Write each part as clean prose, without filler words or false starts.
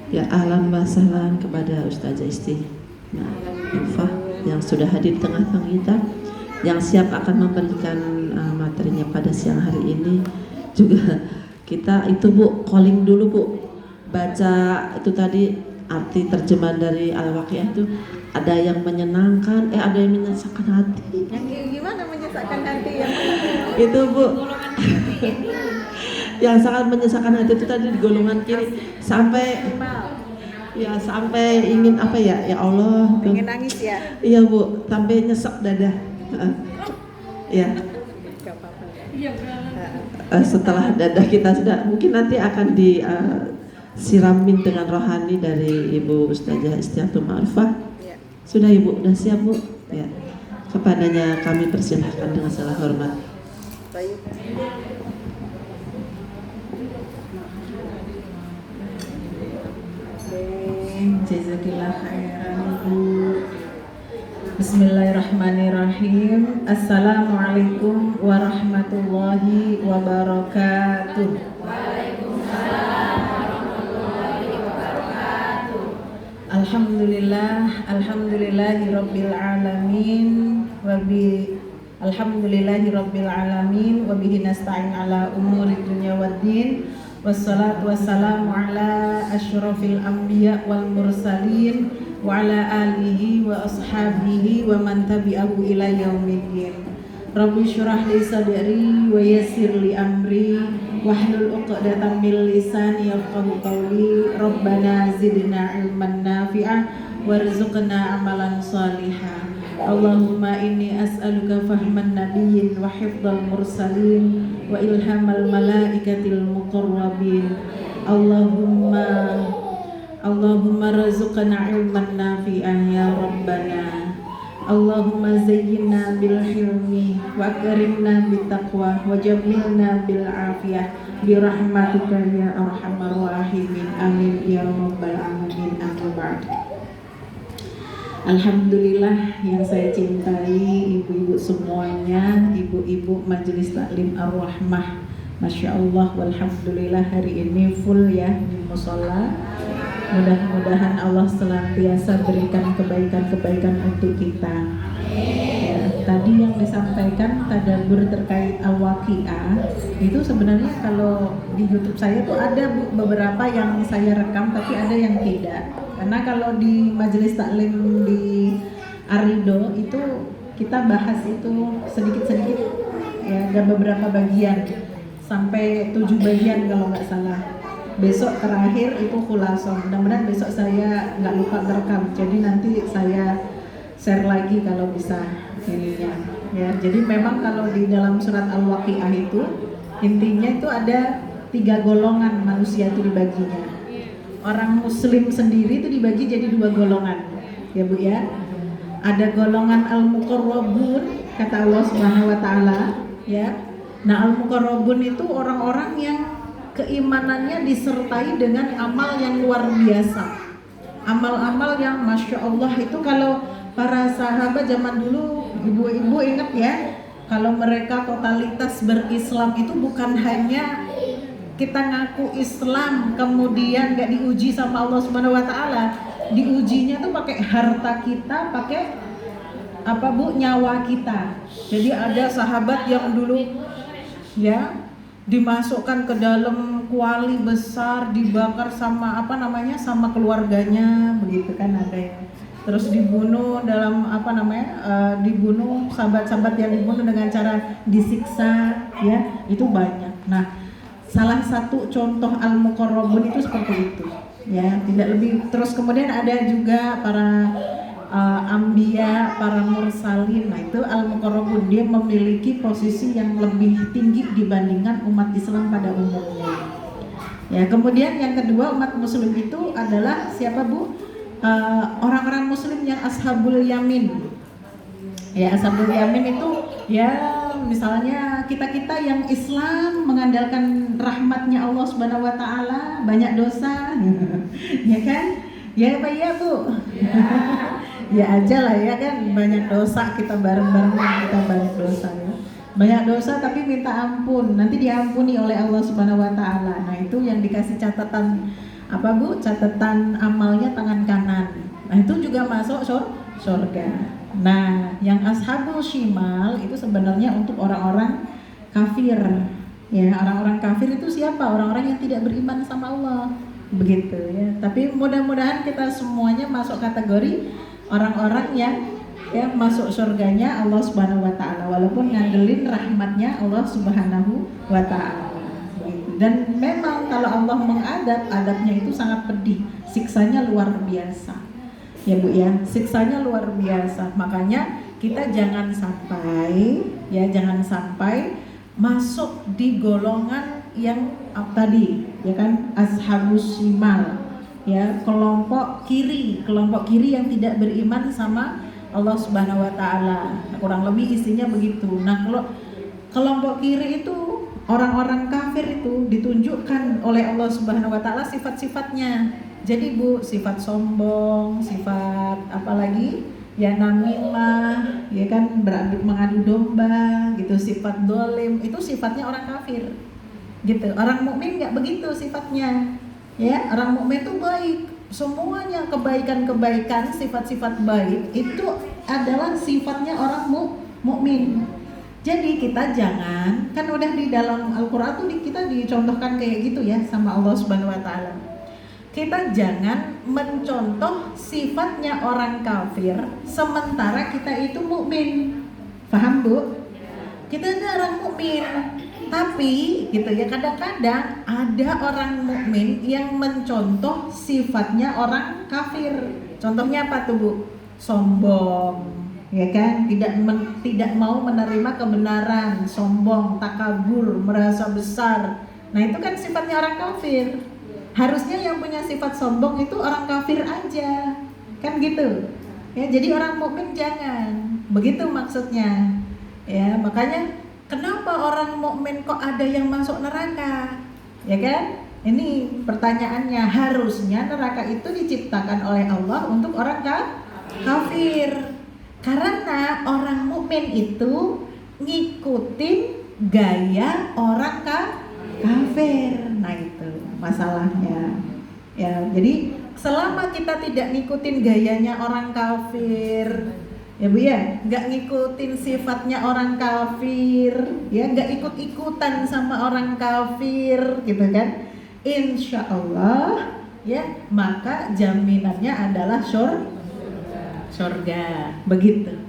Ya, ahlan wa sahlan kepada Ustazah Ulfah yang sudah hadir di tengah-tengah kita, yang siap akan memberikan materinya pada siang hari ini. Juga kita itu Bu, calling dulu Bu, baca itu tadi arti terjemahan dari Al-Waqiah itu, ada yang menyenangkan, ada yang menyesakkan hati. Yang gimana menyesakkan hati yang itu Bu, yang sangat menyesakkan hati itu tadi di golongan kiri sampai ya sampai ingin apa ya Allah tuh. Ingin nangis ya? Iya Bu, sampai nyesek dada. Ya. Setelah dada kita sudah, mungkin nanti akan disiramin dengan rohani dari Ibu Ustazah Istiatul Ma'rifah. Sudah Ibu, sudah siap Bu? Ya. Kepadanya kami persilahkan dengan segala hormat. Baik. Jazakillah khairan Ibu. Bismillahirrahmanirrahim. Assalamualaikum warahmatullahi wabarakatuh. Waalaikumsalam warahmatullahi wabarakatuh. Alhamdulillahirabbil alamin alhamdulillahirabbil alamin wa bihi nasta'in ala umuri dunya waddin. Wassalatu wassalamu ala asyrafil anbiya wal mursalin wa ala alihi wa ashabihi wa man tabi'ahu ila yaumiddin. Rabbi syrah li sadri wa yassir li amri wahlul 'uqdatam min lisani yafqahu qawli. Rabbana zidna ilman nafi'ah warzuqna amalan salihah. Allahumma inni as'aluka fahman nabiyyin wa hifdzal mursalin wa ilhamal malaikatil muqarrabin. Allahumma razuqna ilman nafi'an ya Rabbana. Allahumma zayyinna bil hilmi wa akrimna bit taqwa wa jamilna bil afiyah bi rahmatika ya arhamar rahimin. Amin ya rabbal alamin. Amma ba'd. Alhamdulillah yang saya cintai ibu-ibu semuanya, ibu-ibu Majelis Taklim Ar-Rahmah. Masya Allah, walhamdulillah hari ini full ya di musola. Mudah-mudahan Allah senantiasa berikan kebaikan-kebaikan untuk kita. Ya, tadi yang disampaikan tadabbur terkait Al-Waqiah itu sebenarnya kalau di YouTube saya tuh ada beberapa yang saya rekam, tapi ada yang tidak. Karena kalau di majelis taklim di Arido itu kita bahas itu sedikit-sedikit ya, ada beberapa bagian sampai 7 bagian kalau nggak salah. Besok terakhir itu khulasoh. Mudah-mudahan besok saya nggak lupa merekam. Jadi nanti saya share lagi kalau bisa ininya. Ya, jadi memang kalau di dalam surat Al-Waqiah itu intinya itu ada 3 golongan manusia itu dibaginya. Orang muslim sendiri itu dibagi jadi 2 golongan. Ya Bu ya. Ada golongan al-muqarrabun kata Allah Subhanahu wa taala, ya. Nah, al-muqarrabun itu orang-orang yang keimanannya disertai dengan amal yang luar biasa. Amal-amal yang Masya Allah itu kalau para sahabat zaman dulu, ibu-ibu ingat ya, kalau mereka totalitas berislam itu bukan hanya kita ngaku Islam kemudian gak diuji sama Allah Subhanahu wa taala, diujinya tuh pakai harta kita, pakai apa Bu, nyawa kita. Jadi ada sahabat yang dulu ya dimasukkan ke dalam kuali besar, dibakar sama apa namanya, sama keluarganya, begitu kan, ada yang terus dibunuh dalam apa namanya, dibunuh, sahabat-sahabat yang dibunuh dengan cara disiksa, ya itu banyak. Nah, salah satu contoh al-muqarrabun itu seperti itu, ya tidak lebih. Terus kemudian ada juga para Ambiya, para mursalin. Nah itu al-muqarrabun, dia memiliki posisi yang lebih tinggi dibandingkan umat Islam pada umumnya. Ya, kemudian yang kedua umat muslim itu adalah siapa Bu? Orang-orang muslim yang ashabul yamin. Ya, ashabul yamin itu ya misalnya kita-kita yang Islam mengandalkan rahmatnya Allah Subhanahu wa taala, banyak dosa. Ya kan? Ya Pak ya Bu. Ya aja lah ya kan, banyak dosa, kita bareng-bareng kita banyak dosa ya. Banyak dosa tapi minta ampun, nanti diampuni oleh Allah Subhanahu wa taala. Nah, itu yang dikasih catatan apa Bu, catatan amalnya tangan kanan. Nah itu juga masuk surga. Nah yang ashabul shimal itu sebenarnya untuk orang-orang kafir. Ya, orang-orang kafir itu siapa? Orang-orang yang tidak beriman sama Allah, begitu ya. Tapi mudah-mudahan kita semuanya masuk kategori orang-orang yang ya masuk surganya Allah Subhanahu wa taala, walaupun ngandelin rahmatnya Allah Subhanahu wa taala. Dan memang kalau Allah mengadab, adabnya itu sangat pedih, siksanya luar biasa. Ya Bu ya, siksanya luar biasa. Makanya kita jangan sampai masuk di golongan yang tadi ya kan, ashabus shimal, ya kelompok kiri yang tidak beriman sama Allah Subhanahu wa taala. Kurang lebih isinya begitu. Nah, kalau kelompok kiri itu orang-orang kafir itu ditunjukkan oleh Allah Subhanahu wa taala sifat-sifatnya. Jadi Bu, sifat sombong, sifat apalagi? Ya namimah, ya kan, mengadu domba gitu, sifat dolim, itu sifatnya orang kafir gitu. Orang mukmin nggak begitu sifatnya, ya. Orang mukmin itu baik, semuanya kebaikan-kebaikan, sifat-sifat baik itu adalah sifatnya orang mukmin. Jadi kita jangan, kan udah di dalam Al-Quran tuh kita dicontohkan kayak gitu ya sama Allah Subhanahu wa taala. Kita jangan mencontoh sifatnya orang kafir sementara kita itu mukmin. Paham Bu? Kita ini orang mukmin, tapi gitu ya, kadang-kadang ada orang mukmin yang mencontoh sifatnya orang kafir. Contohnya apa tuh Bu? Sombong, ya kan? Tidak mau menerima kebenaran, sombong, takabur, merasa besar. Nah, itu kan sifatnya orang kafir. Harusnya yang punya sifat sombong itu orang kafir aja, kan gitu ya. Jadi orang mukmin jangan begitu maksudnya ya. Makanya kenapa orang mukmin kok ada yang masuk neraka, ya kan? Ini pertanyaannya. Harusnya neraka itu diciptakan oleh Allah untuk orang kafir, karena orang mukmin itu ngikutin gaya orang kafir. Nah itu masalahnya ya. Jadi selama kita tidak ngikutin gayanya orang kafir ya Bu ya, nggak ngikutin sifatnya orang kafir ya, nggak ikut-ikutan sama orang kafir gitu kan, insya Allah ya, maka jaminannya adalah surga begitu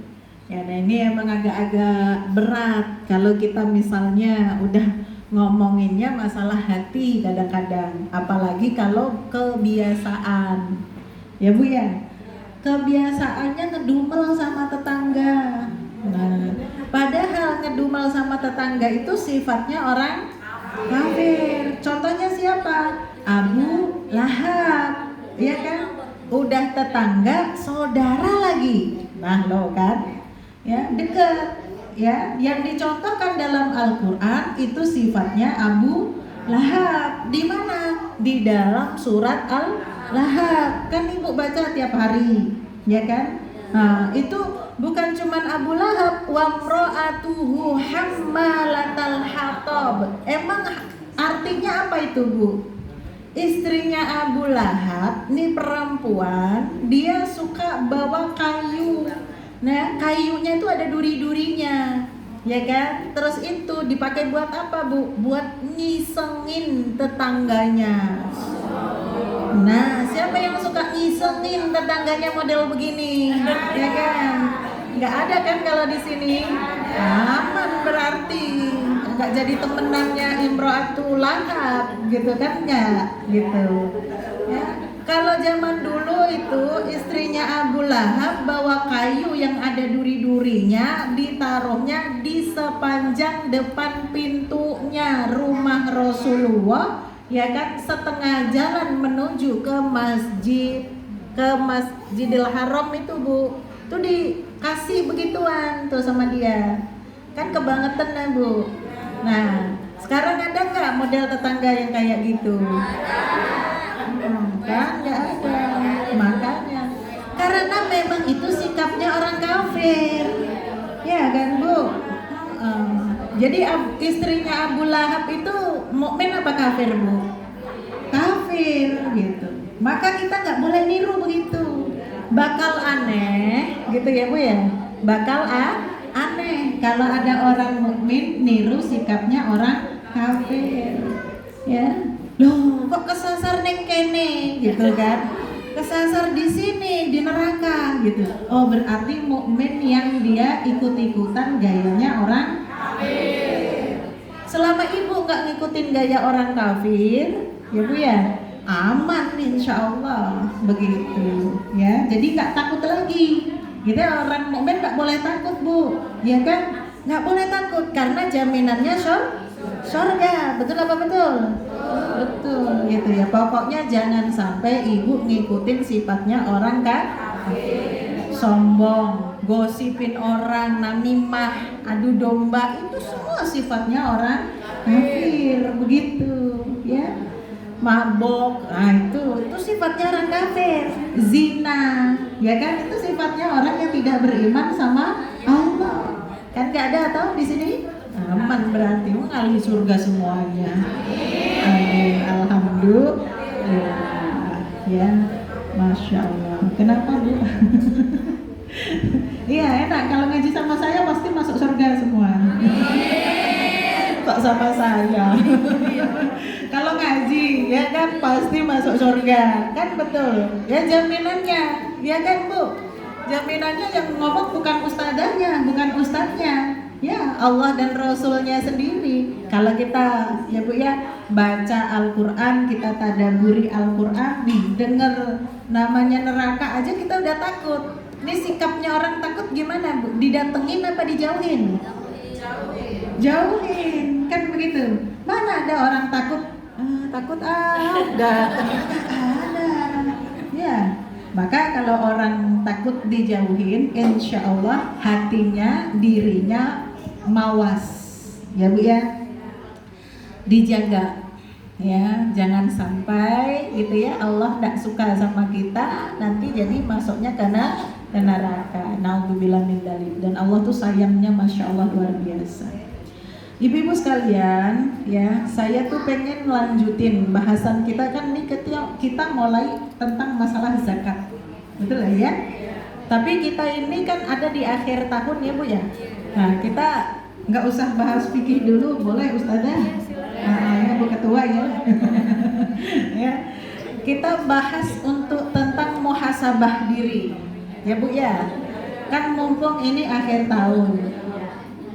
ya. Nah ini emang agak-agak berat kalau kita misalnya udah ngomonginnya masalah hati kadang-kadang, apalagi kalau kebiasaan ya Bu ya, kebiasaannya ngedumel sama tetangga. Nah, padahal ngedumel sama tetangga itu sifatnya orang kafir. Contohnya siapa? Abu Lahab, ya kan? Udah tetangga, saudara lagi. Nah lo kan, ya dekat. Ya, yang dicontohkan dalam Al-Quran itu sifatnya Abu Lahab. Di mana? Di dalam surat Al-Lahab. Kan Ibu baca tiap hari, ya kan? Nah, itu bukan cuman Abu Lahab, wa mra'atuhu hammalatal hatab. Emang artinya apa itu Bu? Istrinya Abu Lahab, ini perempuan, dia suka bawa kayu. Nah, kayunya itu ada duri-durinya, ya kan? Terus itu dipakai buat apa Bu? Buat ngisengin tetangganya. Nah, siapa yang suka ngisengin tetangganya model begini, ya kan? Nggak ada kan kalau di sini? Aman berarti, nggak jadi temenannya Imro'atul Lahab, gitu kan? Nggak, gitu. Ya. Kalau zaman dulu itu istrinya Abu Lahab bawa kayu yang ada duri-durinya, ditaruhnya di sepanjang depan pintunya rumah Rasulullah, ya kan, setengah jalan menuju ke Masjidil Haram itu Bu. Itu dikasih begituan tuh sama dia. Kan kebangetan ya Bu. Nah, sekarang ada nggak model tetangga yang kayak gitu? Kan nggak ada. Makanya karena memang itu sikapnya orang kafir, ya kan Bu. Jadi istrinya Abu Lahab itu mukmin apa kafir Bu? Kafir. kafir gitu. Maka kita nggak boleh niru begitu. Bakal aneh gitu ya Bu ya. Bakal aneh kalau ada orang mukmin niru sikapnya orang kafir. Ya. Loh, kok kesasar neng kene gitu kan? Kesasar di sini di neraka gitu. Oh, berarti mukmin yang dia ikut-ikutan gayanya orang kafir. Selama ibu nggak ngikutin gaya orang kafir, ya Bu ya, aman insya Allah begitu. Ya, jadi nggak takut lagi. Gitu orang mukmin nggak boleh takut Bu, ya kan? Nggak boleh takut karena jaminannya surga. Betul apa betul? Betul gitu ya. Pokoknya jangan sampai ibu ngikutin sifatnya orang kafir. Sombong, gosipin orang, namimah, adu domba, itu semua sifatnya orang kafir begitu ya. Mabok, nah itu sifatnya orang kafir. Zina, ya kan, itu sifatnya orang yang tidak beriman sama Allah. Kan gak ada atau di sini? Aman berarti mengalami surga semuanya. Amin. Alhamdulillah. Ya, masya Allah. Kenapa Bu? Iya enak kalau ngaji sama saya pasti masuk surga semua. Kok sama saya? Kalau ngaji ya kan pasti masuk surga, kan betul? Ya jaminannya, ya kan Bu? Jaminannya yang ngomong bukan ustadzahnya, bukan ustadznya. Ya Allah dan Rasulnya sendiri. Kalau kita ya Bu ya baca Al-Quran, kita tadaburi Al-Quran, nih denger namanya neraka aja kita udah takut. Ini sikapnya orang takut gimana Bu? Didatengin apa dijauhin? Jauhin, kan begitu. Mana ada orang takut? Takut ada. Ya. Maka kalau orang takut dijauhin, insya Allah hatinya, dirinya mawas, ya Bu ya, dijaga, ya, jangan sampai gitu ya Allah tidak suka sama kita, nanti jadi masuknya ke neraka. Naudzubillah min dzalik. Dan Allah tuh sayangnya masya Allah luar biasa. Ibu-ibu sekalian, ya, saya tuh pengen lanjutin bahasan kita kan nih kita mulai tentang masalah zakat, betul lah ya. Tapi kita ini kan ada di akhir tahun ya Bu ya. Nah kita nggak usah bahas fikih dulu, boleh Ustazah? Ya Bu Ketua ya. Ya. Kita bahas untuk tentang muhasabah diri, ya Bu ya. Kan mumpung ini akhir tahun.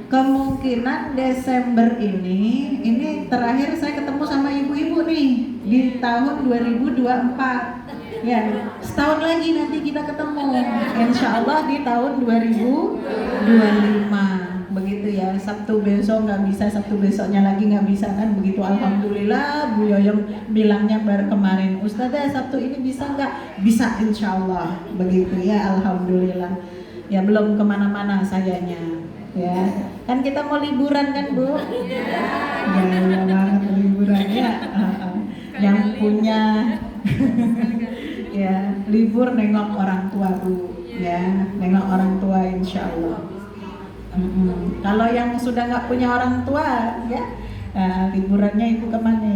Kemungkinan Desember ini terakhir saya ketemu sama ibu-ibu nih di tahun 2024. Ya, setahun lagi nanti kita ketemu. Insya Allah di tahun 2025. Begitu ya. Sabtu besok nggak bisa, Sabtu besoknya lagi nggak bisa kan begitu. Alhamdulillah Bu Yoyong bilangnya baru kemarin, Ustazah Sabtu ini bisa nggak? Bisa insya Allah. Begitu ya. Alhamdulillah. Ya belum kemana-mana sayanya. Ya, kan kita mau liburan kan Bu? Ya banget liburan ya. Yang punya ya libur nengok orang tua Bu, ya nengok orang tua insya Allah. Kalau yang sudah nggak punya orang tua ya, liburannya Ibu kemana?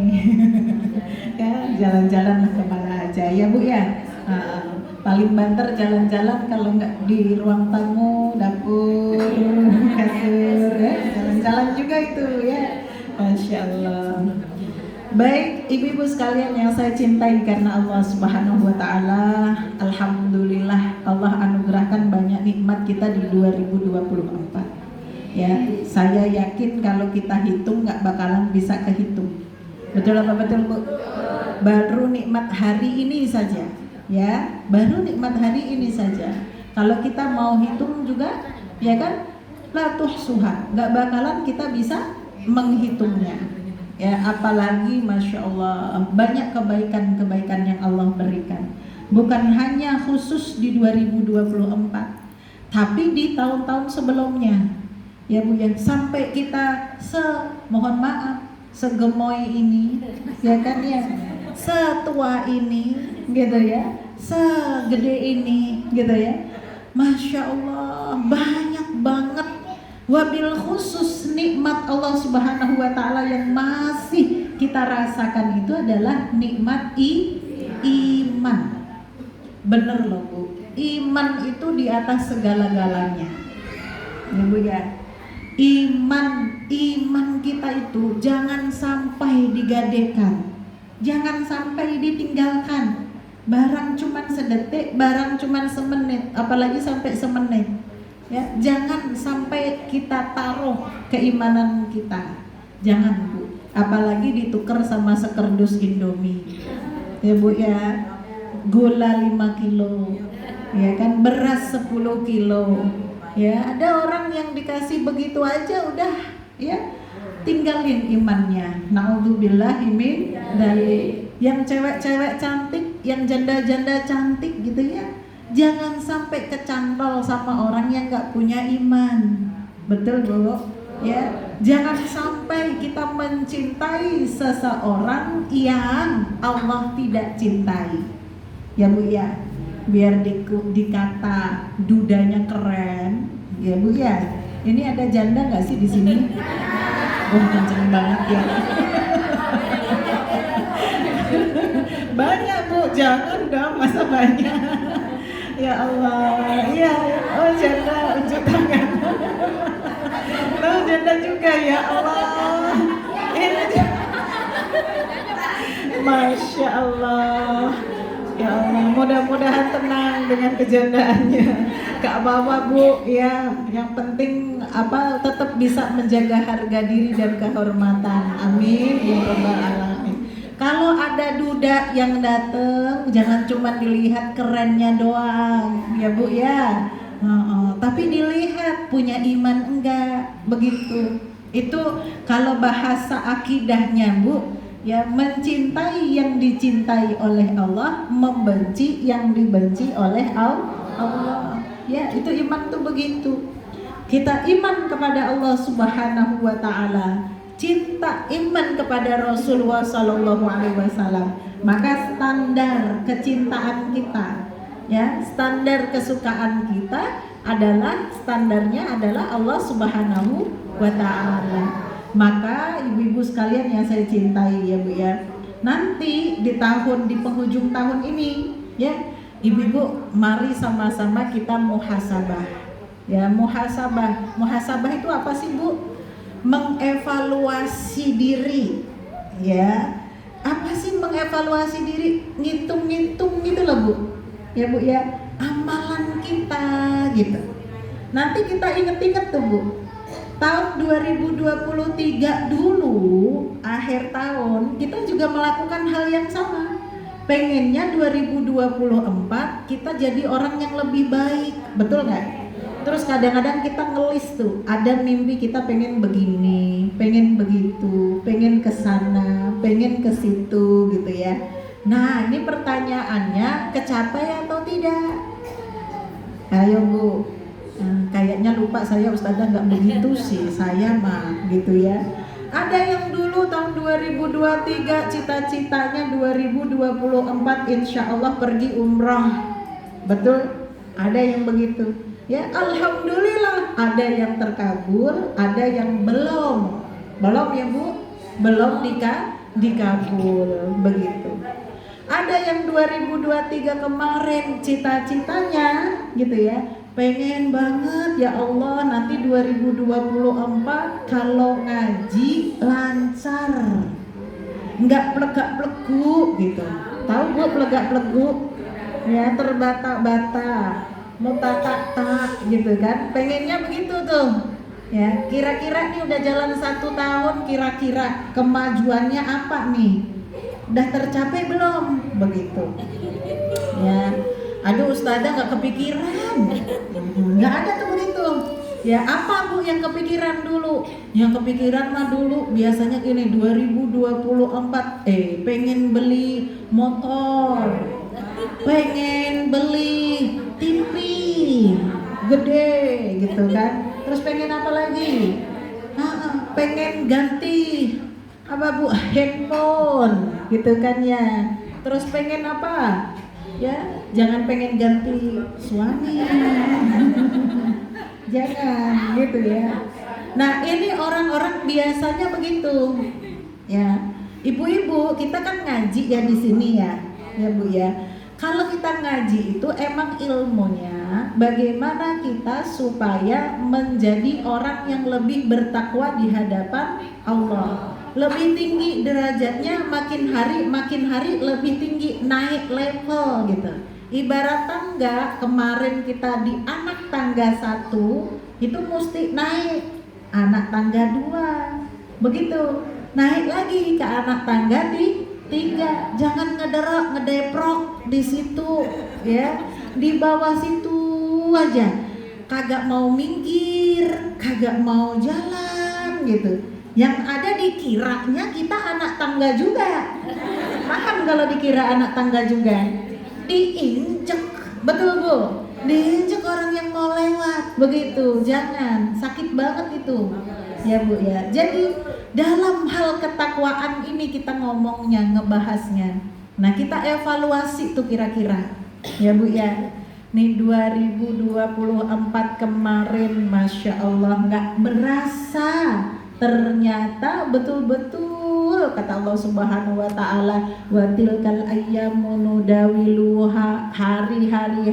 Ya jalan-jalan kemana aja ya Bu ya. Paling banter jalan-jalan kalau nggak di ruang tamu, dapur, kasur, ya. Jalan-jalan juga itu ya, masya Allah. Baik ibu-ibu sekalian yang saya cintai karena Allah Subhanahu Wa Taala, alhamdulillah Allah anugerahkan banyak nikmat kita di 2024. Ya, saya yakin kalau kita hitung nggak bakalan bisa kehitung. Betul apa betul Bu? Baru nikmat hari ini saja. Ya, baru nikmat hari ini saja. Kalau kita mau hitung juga, ya kan, la tuhsuha, nggak bakalan kita bisa menghitungnya. Ya, apalagi masya Allah banyak kebaikan-kebaikan yang Allah berikan. Bukan hanya khusus di 2024, tapi di tahun-tahun sebelumnya. Ya Bu ya, sampai kita mohon maaf segemoy ini, ya kan ya, setua ini, gitu ya, segede ini, gitu ya. Masya Allah banyak banget. Wabil khusus nikmat Allah Subhanahu Wa Taala yang masih kita rasakan itu adalah nikmat iman. Bener loh Bu, iman itu di atas segala-galanya ya Bu ya. Iman kita itu jangan sampai digadekan, jangan sampai ditinggalkan. Barang cuman sedetik, barang cuman semenit, apalagi sampai semenit ya, jangan sampai kita taruh keimanan kita, jangan Bu, apalagi ditukar sama sekerdus Indomie ya Bu ya, gula 5 kilo ya kan, beras 10 kilo ya. Ada orang yang dikasih begitu aja udah ya tinggalin imannya. Naudzubillahi min dzalik. Yang cewek-cewek cantik, yang janda-janda cantik gitu ya, jangan sampai kecantol sama orang yang gak punya iman. Betul Bu ya, jangan sampai kita mencintai seseorang yang Allah tidak cintai ya Bu ya, biar dikata dudanya keren ya Bu ya. Ini ada janda nggak sih di sini? Oh kenceng banget ya. Banyak Bu, jangan dong, masa banyak. Ya Allah, iya, oh janda unjuk tangan. Oh janda juga ya Allah. Ini Masya Allah. Ya Allah, mudah-mudahan tenang dengan kejandaannya. Gak apa-apa Bu ya, yang penting apa, tetap bisa menjaga harga diri dan kehormatan. Amin ya rabbal alamin. Kalau ada duda yang datang, jangan cuma dilihat kerennya doang ya Bu ya, tapi dilihat punya iman enggak, begitu. Itu kalau bahasa akidahnya Bu ya, mencintai yang dicintai oleh Allah, membenci yang dibenci oleh Allah. Ya, itu iman tuh begitu. Kita iman kepada Allah Subhanahu wa taala, cinta iman kepada Rasulullah sallallahu alaihi wasallam, maka standar kecintaan kita ya, standar kesukaan kita adalah standarnya adalah Allah Subhanahu wa taala. Maka ibu-ibu sekalian yang saya cintai ya Bu ya, nanti di penghujung tahun ini ya, ibu-ibu mari sama-sama kita muhasabah ya. Muhasabah itu apa sih Bu? Mengevaluasi diri ya. Apa sih mengevaluasi diri? Ngitung-ngitung gitu loh Bu ya Bu ya, amalan kita gitu. Nanti kita inget-inget tuh Bu, tahun 2023 dulu, akhir tahun kita juga melakukan hal yang sama. Pengennya 2024 kita jadi orang yang lebih baik, betul nggak? Terus kadang-kadang kita ngelis tuh, ada mimpi kita pengen begini, pengen begitu, pengen kesana, pengen ke situ gitu ya. Nah ini pertanyaannya, kecapai atau tidak? Ayo Bu. Kayaknya lupa saya, Ustazah nggak begitu sih, saya mah gitu ya. Ada yang dulu tahun 2023 cita-citanya 2024 insya Allah pergi umrah, betul? Ada yang begitu ya, alhamdulillah. Ada yang terkabul, ada yang belum ya Bu, belum dikabul begitu. Ada yang 2023 kemarin cita-citanya gitu ya, pengen banget ya Allah nanti 2024 kalau ngaji lancar, nggak plegak-plegu gitu. Tahu Bu plegak-plegu ya, terbata-bata, muta-tak gitu kan, pengennya begitu tuh ya. Kira-kira nih udah jalan 1 tahun, kira-kira kemajuannya apa nih, udah tercapai belum begitu ya. Aduh Ustazah nggak kepikiran, nggak ada tuh begitu ya. Apa Bu yang kepikiran dulu? Yang kepikiran mah dulu biasanya gini, 2024 pengen beli motor, pengen beli TV gede gitu kan. Terus pengen apa lagi? Pengen ganti apa Bu, handphone gitu kan ya. Terus pengen apa? Ya, jangan pengen ganti suami. Jangan gitu ya. Nah, ini orang-orang biasanya begitu. Ya. Ibu-ibu, kita kan ngaji ya di sini ya Bu ya. Kalau kita ngaji itu emang ilmunya bagaimana kita supaya menjadi orang yang lebih bertakwa di hadapan Allah. Lebih tinggi derajatnya, makin hari lebih tinggi, naik level gitu. Ibarat tangga, kemarin kita di anak tangga 1 itu mesti naik anak tangga 2. Begitu. Naik lagi ke anak tangga 3, jangan ngedeprok di situ ya, di bawah situ aja, kagak mau minggir, kagak mau jalan gitu. Yang ada dikiranya kita anak tangga juga. Paham kalau dikira anak tangga juga? Diinjek, betul Bu? Diinjek orang yang mau lewat, begitu. Jangan, sakit banget itu. Ya Bu ya. Jadi dalam hal ketakwaan ini kita ngomongnya, ngebahasnya. Nah kita evaluasi tuh kira-kira, ya Bu ya. Nih 2024 kemarin, Masya Allah nggak berasa. Ternyata betul-betul kata Allah Subhanahu wa Ta'ala, wa tilkal ayyamu nudawiluha, hari-hari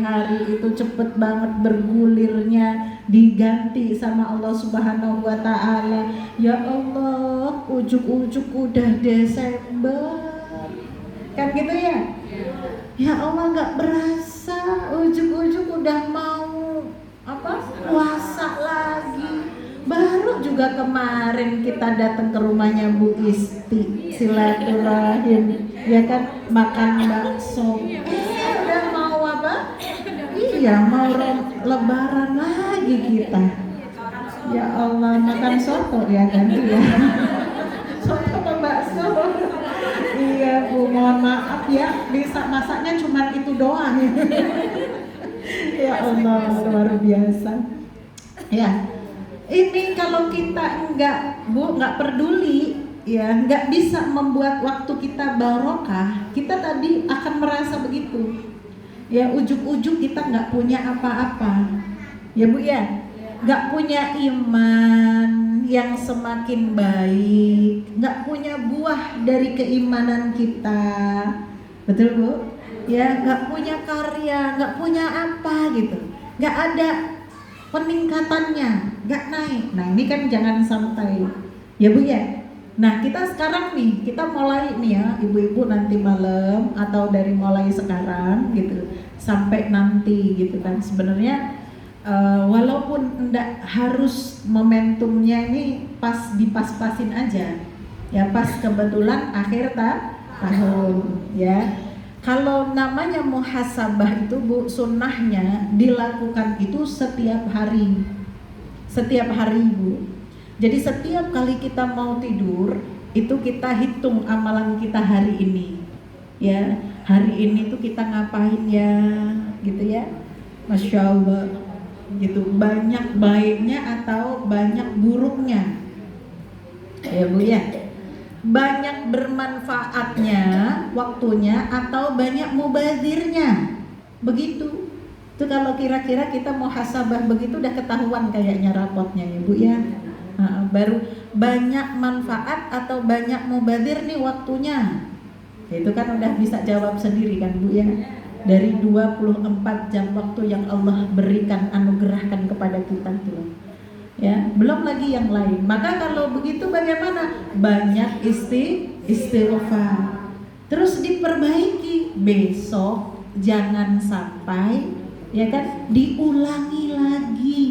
itu cepet banget bergulirnya, diganti sama Allah Subhanahu wa Ta'ala. Ya Allah, ujuk-ujuk udah Desember, kan gitu ya? Ya Allah, nggak berasa, ujuk-ujuk udah mau puasa lagi. Baru juga kemarin kita datang ke rumahnya Bu Isti, silaturahim, ya kan, makan bakso. Udah mau apa? Iya, mau lebaran lagi kita. Ya Allah, makan soto ya kan ya. Soto sama bakso. Iya Bu, mohon maaf ya, bisa masaknya cuma itu doang. Ya Allah, luar biasa. Ya. Ini kalau kita nggak peduli ya, nggak bisa membuat waktu kita barokah, kita tadi akan merasa begitu ya, ujuk-ujuk kita nggak punya apa-apa ya Bu ya, nggak punya iman yang semakin baik, nggak punya buah dari keimanan kita, betul Bu ya, nggak punya karya, nggak punya apa gitu, nggak ada peningkatannya, nggak naik. Nah ini kan jangan sampai ya Bu ya. Nah kita sekarang nih, kita mulai nih ya ibu-ibu, nanti malam atau dari mulai sekarang gitu sampai nanti gitu kan, sebenarnya walaupun enggak harus momentumnya ini pas dipas-pasin aja ya, pas kebetulan akhir tahun ya. Kalau namanya muhasabah itu Bu, sunnahnya dilakukan itu setiap hari Bu. Jadi setiap kali kita mau tidur itu kita hitung amalan kita hari ini ya, hari ini tuh kita ngapain ya gitu ya, Masya Allah gitu, banyak baiknya atau banyak buruknya ya Bu ya, banyak bermanfaatnya waktunya atau banyak mubazirnya, begitu. Itu kalau kira-kira kita muhasabah begitu udah ketahuan kayaknya rapotnya ya Bu ya. Baru banyak manfaat atau banyak mubazir nih waktunya. Itu kan udah bisa jawab sendiri kan Bu ya. Dari 24 jam waktu yang Allah berikan, anugerahkan kepada kita tuh. Ya, belum lagi yang lain. Maka kalau begitu bagaimana? Banyak istighfar. Terus diperbaiki, besok jangan sampai ya kan diulangi lagi.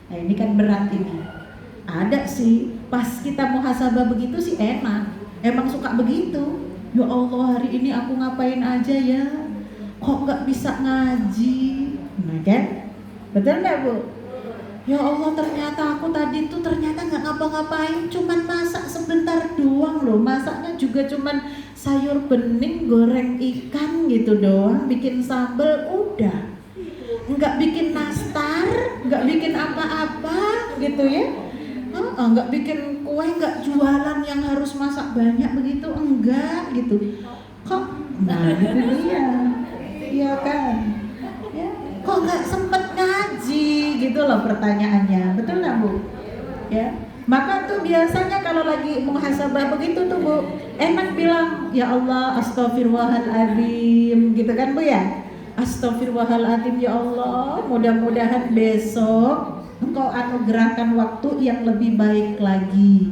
Nah ini kan berat ini. Ada sih pas kita muhasabah begitu sih enak, emang suka begitu. Ya Allah, hari ini aku ngapain aja ya, kok nggak bisa ngaji. Nah kan, betul nggak Bu? Ya Allah, ternyata aku tadi tuh ternyata nggak ngapa-ngapain, cuman masak sebentar doang loh. Masaknya juga cuman sayur bening, goreng ikan gitu doang, bikin sambal udah. Nggak bikin nastar, nggak bikin apa-apa gitu ya. Nggak bikin kue, nggak jualan yang harus masak banyak begitu, enggak gitu. Kok? Nah gitu dia, iya kan? Ya, kok nggak sempet ngaji gitu loh pertanyaannya, betul nggak Bu? Ya, maka tuh biasanya kalau lagi muhasabah begitu tuh Bu, Enak bilang ya Allah astagfirullahaladzim gitu kan Bu ya. Astagfirullahaladzim ya Allah, mudah-mudahan besok Engkau anugerahkan waktu yang lebih baik lagi.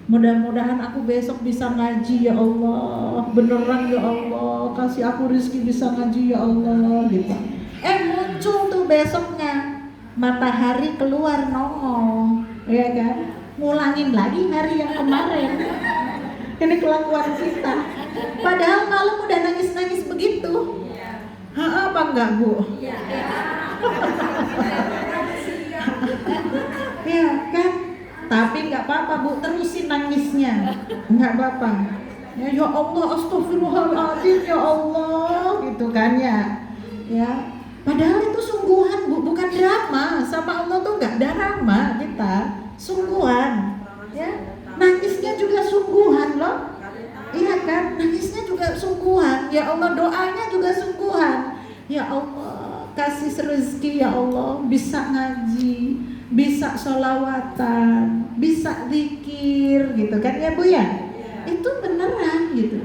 Mudah-mudahan aku besok bisa ngaji ya Allah, beneran ya Allah, kasih aku rezeki bisa ngaji ya Allah gitu. Muncul tuh besoknya matahari keluar nongol, ya kan? Ngulangin lagi hari yang kemarin. Ini kelakuan kita. Padahal malam udah nangis-nangis begitu. Apa enggak Bu? Ya kan? Tapi nggak apa-apa Bu, terusin nangisnya, nggak apa-apa. Ya Allah, astagfirullahaladzim ya Allah, gitu kan ya. Ya, padahal itu sungguhan Bu, bukan drama. Sama Allah tuh nggak drama kita, sungguhan. Ya, nangisnya juga sungguhan loh. Iya kan, nangisnya juga sungguhan. Ya Allah, doanya juga sungguhan. Ya Allah, kasih rezeki ya Allah, bisa ngaji, bisa sholawatan, bisa zikir gitu kan ya Bu ya. Itu beneran gitu.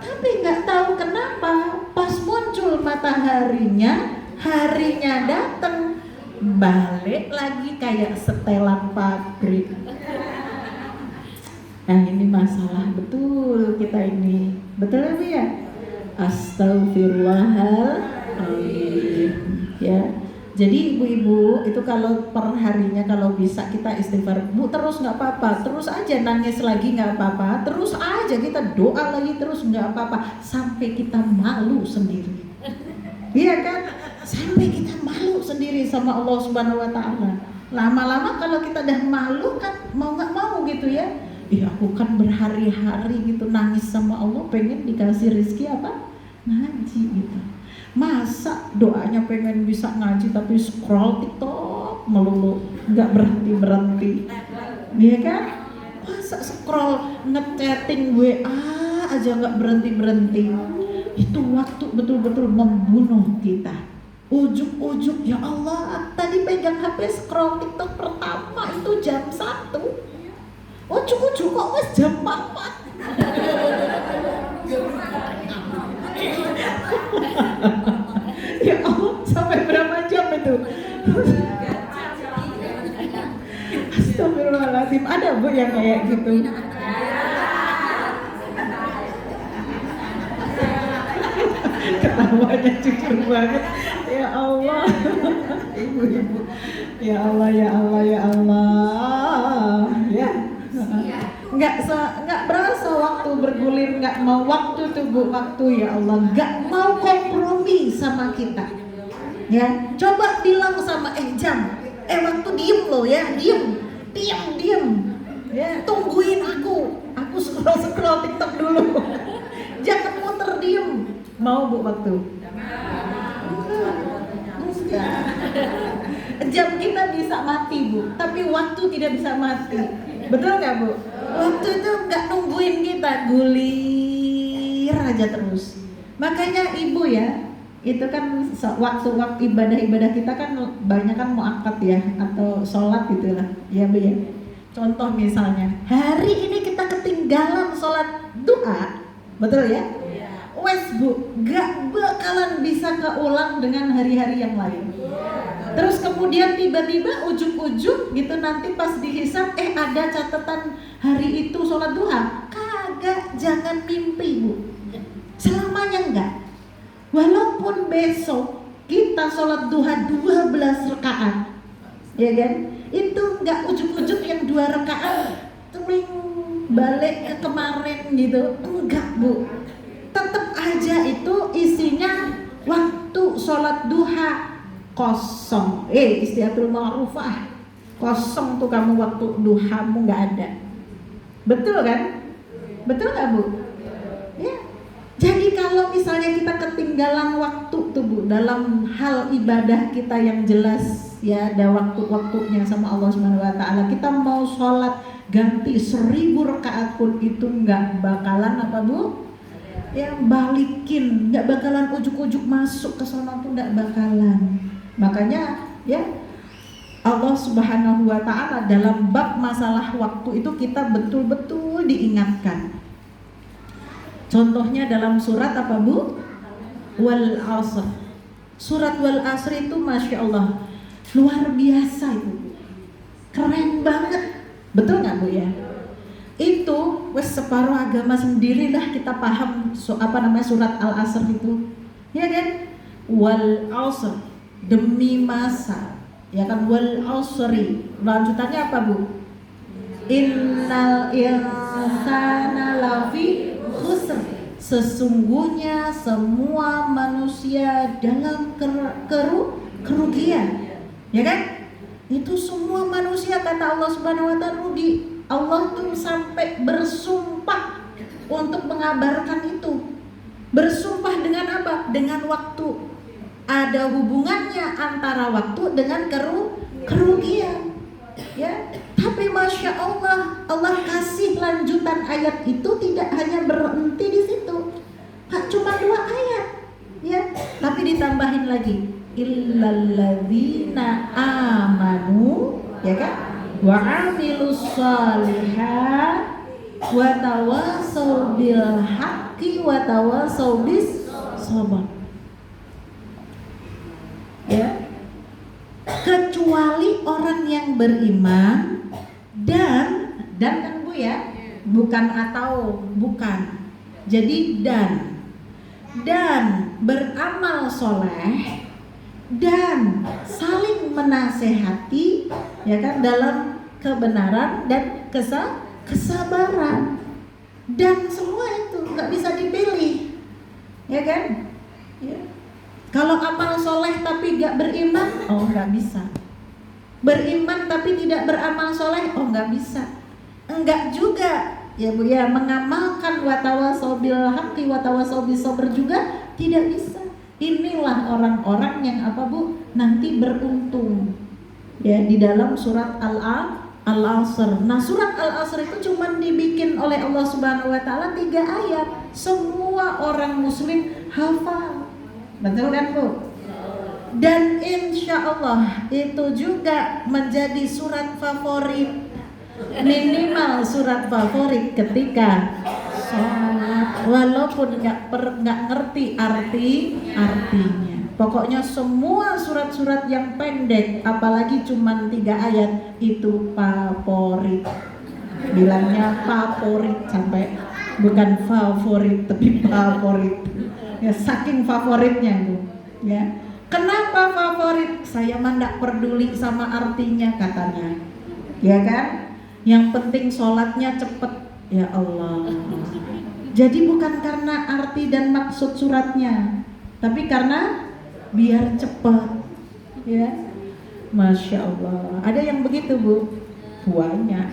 Tapi nggak tahu kenapa pas muncul mataharinya, harinya datang, balik lagi kayak setelan pabrik. Nah ini masalah betul kita ini. Betul ya Bu ya? Astagfirullahaladzim ya. Jadi ibu-ibu itu kalau per harinya kalau bisa kita istighfar Bu terus nggak apa-apa, terus aja nangis lagi nggak apa-apa, terus aja kita doa lagi terus nggak apa-apa sampai kita malu sendiri. Iya kan? Sampai kita malu sendiri sama Allah Subhanahu Wa Taala. Lama-lama kalau kita udah malu kan mau nggak mau gitu ya. Aku kan berhari-hari gitu nangis sama Allah pengen dikasih rezeki apa? Ngaji gitu. Masa doanya pengen bisa ngaji tapi scroll TikTok melulu, nggak berhenti-berhenti, iya kan? Masa scroll ngechatting WA aja nggak berhenti-berhenti. Itu waktu betul-betul membunuh kita. Ujuk-ujuk ya Allah, tadi pegang HP scroll TikTok pertama itu jam 1. Ujuk-ujuk kok wes jam 4. Ya Allah, sampai berapa jam itu? Astagfirullahaladzim, ada Bu yang kayak gitu? Ketawanya jujur banget. Ya Allah, ibu-ibu. Ya Allah, ya Allah, ya Allah. Ya. Nggak berasa waktu bergulir, nggak mau waktu tubuh waktu ya Allah, nggak mau kompromi sama kita. Ya, coba bilang sama jam, waktu diem loh ya, diem. Ya, tungguin aku scroll TikTok dulu. Jangan muter diem. Mau Bu waktu? Enggak. Jam kita bisa mati Bu, tapi waktu tidak bisa mati. Betul nggak Bu? Waktu itu nggak nungguin kita, gulir aja terus. Makanya ibu ya, itu kan waktu ibadah kita kan banyak kan muakkad ya, atau sholat gitulah, ya Bu ya. Contoh misalnya, hari ini kita ketinggalan sholat duha, betul ya? Wes Bu, gak bakalan bisa keulang dengan hari-hari yang lain. Terus kemudian tiba-tiba ujuk-ujuk gitu nanti pas dihisab ada catatan hari itu sholat duha. Kagak, jangan mimpi Bu. Selamanya enggak. Walaupun besok kita sholat duha 12 rakaat, ya kan? Itu enggak ujuk-ujuk yang 2 rakaat turing balik ke kemarin gitu. Enggak Bu. Tetap aja itu isinya waktu sholat duha kosong. Istiatul ma'rufah kosong tuh kamu waktu duhamu nggak ada. Betul kan? Betul nggak Bu? Ya. Jadi kalau misalnya kita ketinggalan waktu tuh Bu dalam hal ibadah kita yang jelas ya ada waktu-waktunya sama Allah Subhanahu Wa Taala, kita mau sholat ganti 1000 rakaat pun itu nggak bakalan apa Bu? Ya balikin, nggak bakalan ujuk-ujuk masuk ke sana tuh nggak bakalan. Makanya ya Allah Subhanahu Wa Taala dalam bab masalah waktu itu kita betul-betul diingatkan. Contohnya dalam surat apa Bu? Wal Asr. Surat Wal Asr itu Masya Allah luar biasa itu, keren banget, betul nggak Bu ya? Itu wes separuh agama sendirilah kita paham surat Al Asr itu, ya kan? Wal Asr, demi masa, ya kan? Wal Asri, lanjutannya apa Bu? Innal insana lafi khusr, sesungguhnya semua manusia dalam kerugian, ya kan? Itu semua manusia kata Allah Subhanahu wa taala rugi. Allah tuh sampai bersumpah untuk mengabarkan itu. Bersumpah dengan apa? Dengan waktu. Ada hubungannya antara waktu dengan kerugian. Ya, tapi Masya Allah, Allah kasih lanjutan ayat itu tidak hanya berhenti di situ. Cuma 2 ayat, ya. Tapi ditambahin lagi, illalladzina amanu, ya kan? Wa amilus shalihat wa tawassaw bil haqqi wa tawassaw bis sabr. Ya. Kecuali orang yang beriman dan kan Bu ya, bukan atau, bukan. Jadi dan beramal soleh dan saling menasehati, ya kan, dalam kebenaran dan kesabaran. Dan semua itu nggak bisa dipilih, ya kan? Ya. Kalau amal soleh tapi nggak beriman, oh nggak bisa. Beriman tapi tidak beramal soleh, oh nggak bisa. Enggak juga, ya Bu ya, mengamalkan watawasau bil haqqi watawasau bis sabr juga tidak bisa. Inilah orang-orang yang apa Bu? Nanti beruntung. Ya, di dalam surat Al-Asr. Nah, surat Al-Asr itu cuma dibikin oleh Allah Subhanahu wa taala 3 ayat. Semua orang muslim hafal. Betul kan Bu? Dan insya Allah itu juga menjadi surat favorit, minimal surat favorit ketika sholat, walaupun nggak ngerti artinya. Pokoknya semua surat-surat yang pendek, apalagi cuma 3 ayat, itu favorit. Bilangnya favorit, sampai bukan favorit tapi favorit. Ya, saking favoritnya Bu. Ya. Kenapa favorit? Saya mah nggak peduli sama artinya katanya. Ya kan? Yang penting sholatnya cepet. Ya Allah. Jadi bukan karena arti dan maksud suratnya, tapi karena biar cepet. Ya. Masya Allah. Ada yang begitu Bu? Banyak.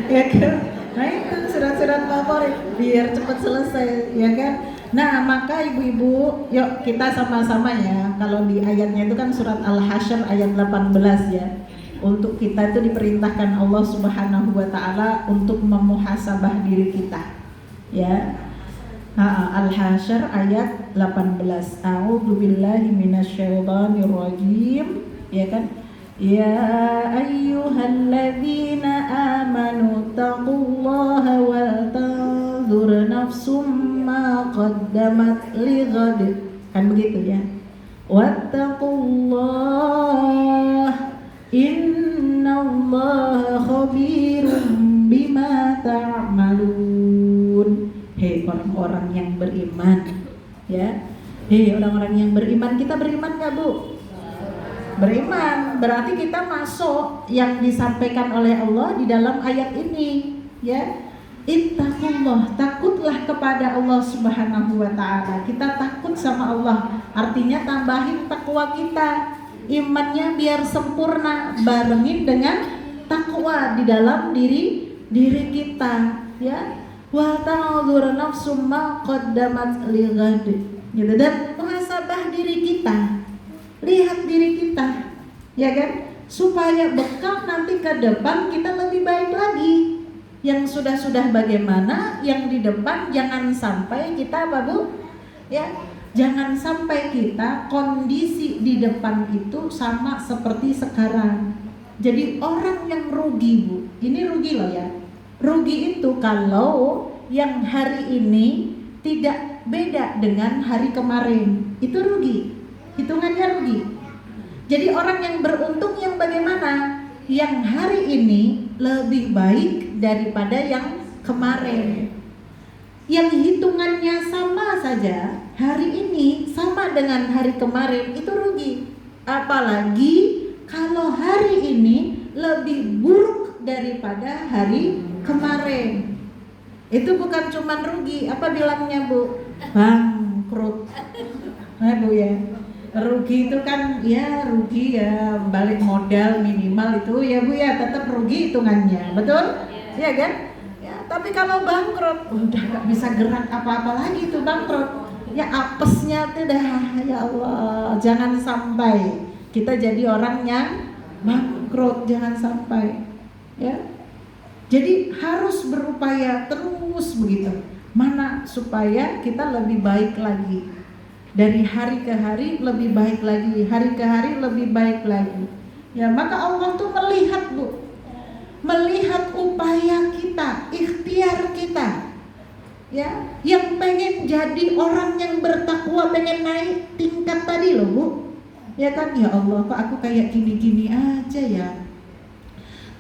Ya kan? Nah itu surat-surat favorit biar cepat selesai, ya kan? Nah maka ibu-ibu, yuk kita sama-sama ya. Kalau di ayatnya itu kan surat Al-Hasyr ayat 18 ya. Untuk kita itu diperintahkan Allah Subhanahu wa taala untuk memuhasabah diri kita. Ya. Al-Hasyr ayat 18. A'udzubillahi minasyaitonirrajim, ya kan? Ya ayyuhalladzina amanu taqullaha wal tanzur nafsum ma qaddamat lighad, kan begitu ya. Wattaqullah innallaha khabirum bima ta'malun. Hei orang-orang yang beriman, ya. Hei orang-orang yang beriman, kita beriman gak Bu? Beriman, berarti kita masuk yang disampaikan oleh Allah di dalam ayat ini, ya. Ittaqullah, takutlah kepada Allah Subhanahu wa taala. Kita takut sama Allah, artinya tambahin takwa kita. Imannya biar sempurna, barengin dengan takwa di dalam diri kita, ya. Wa ta'dzur nafsum ma qaddamat lighad. Gitu, dan muhasabah diri kita. Lihat diri kita, ya kan, supaya bekal nanti ke depan kita lebih baik lagi. Yang sudah bagaimana, yang di depan jangan sampai kita apa Bu? Ya, jangan sampai kita kondisi di depan itu sama seperti sekarang. Jadi orang yang rugi Bu, ini rugi loh ya. Rugi itu kalau yang hari ini tidak beda dengan hari kemarin, itu rugi. Hitungannya rugi. Jadi orang yang beruntung yang bagaimana? Yang hari ini lebih baik daripada yang kemarin. Yang hitungannya sama saja, hari ini sama dengan hari kemarin, itu rugi. Apalagi kalau hari ini lebih buruk daripada hari kemarin. Itu bukan cuma rugi, apa bilangnya Bu? Bangkrut. Nah Bu ya, rugi itu kan ya rugi ya, balik modal minimal itu ya Bu ya, tetap rugi hitungannya, betul? Iya kan? Ya, tapi kalau bangkrut udah gak bisa gerak apa-apa lagi itu bangkrut. Ya apesnya tuh dah, ya Allah, jangan sampai kita jadi orang yang bangkrut, jangan sampai ya. Jadi harus berupaya terus begitu. Mana supaya kita lebih baik lagi. Dari hari ke hari lebih baik lagi, hari ke hari lebih baik lagi. Ya, maka Allah tuh melihat Bu. Melihat upaya kita, ikhtiar kita. Ya, yang pengen jadi orang yang bertakwa, pengen naik tingkat tadi loh Bu. Ya kan, ya Allah, kok aku kayak gini-gini aja ya.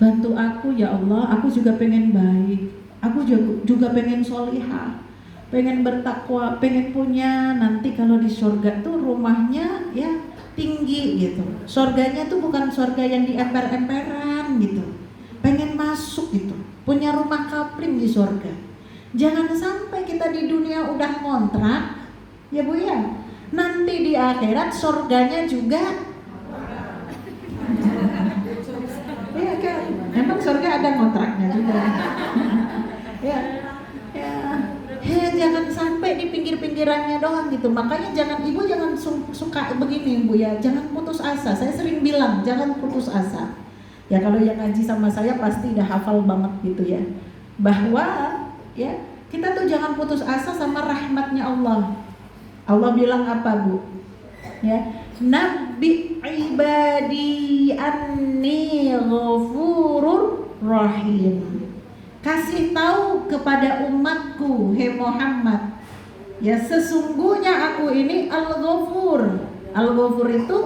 Bantu aku ya Allah, aku juga pengen baik, aku juga pengen solihah, pengen bertakwa, pengen punya nanti kalau di surga tuh rumahnya ya tinggi gitu. Surganya tuh bukan surga yang di emper-emperan gitu, pengen masuk gitu, punya rumah kapling di surga. Jangan sampai kita di dunia udah ngontrak ya Bu ya, nanti di akhirat surganya juga ya kan, emang surga ada kontraknya juga. ya, jangan sampai di pinggir-pinggirannya doang gitu. Makanya ibu jangan suka begini Bu ya, jangan putus asa. Saya sering bilang jangan putus asa. Ya kalau yang ngaji sama saya pasti udah hafal banget gitu ya, bahwa ya kita tuh jangan putus asa sama rahmatnya Allah. Allah bilang apa Bu? Ya, Nabi ibadi anni ghafurur rahim. Kasih tahu kepada umatku, hai Muhammad, ya sesungguhnya aku ini Al-Ghafur. Al-Ghafur itu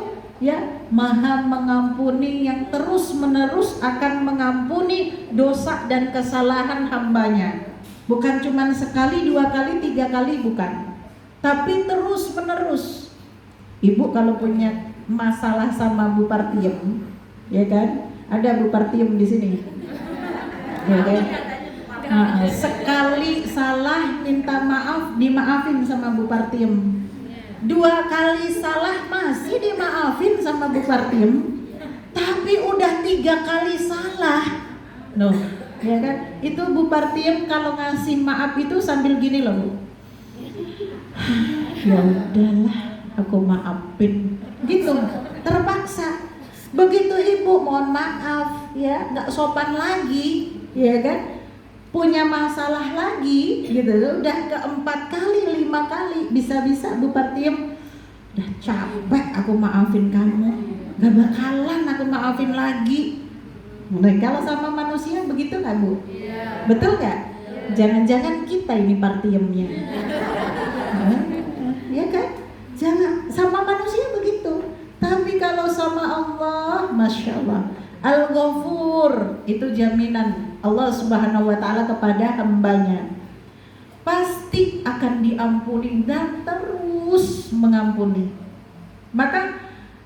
ya Maha mengampuni, yang terus menerus akan mengampuni dosa dan kesalahan hambanya. Bukan cuma sekali, 2 kali, 3 kali, bukan, tapi terus menerus. Ibu kalau punya masalah sama Bu Partiem, ya kan? Ada Bu Partiem di sini, ya kan? Sekali salah minta maaf, dimaafin sama Bu Partiem. 2 kali salah masih dimaafin sama Bu Partiem. Tapi udah 3 kali salah, loh, ya kan? Itu Bu Partiem kalau ngasih maaf itu sambil gini loh Bu. Ya udahlah, aku maafin gitu, terpaksa. Begitu ibu mohon maaf ya, nggak sopan lagi ya kan, punya masalah lagi gitu, udah ke-4 kali 5 kali, bisa-bisa Bu Partiem udah capek aku maafin kamu, gak bakalan aku maafin lagi. Nah, kalau sama manusia begitu nggak Bu? Iya. Betul nggak? Iya. Jangan-jangan kita ini Partiemnya. Ya kan? Jangan, sama manusia begitu. Tapi kalau sama Allah, Masya Allah, Al-Ghafur, itu jaminan Allah Subhanahu wa ta'ala kepada hambanya, pasti akan diampuni dan terus mengampuni. Maka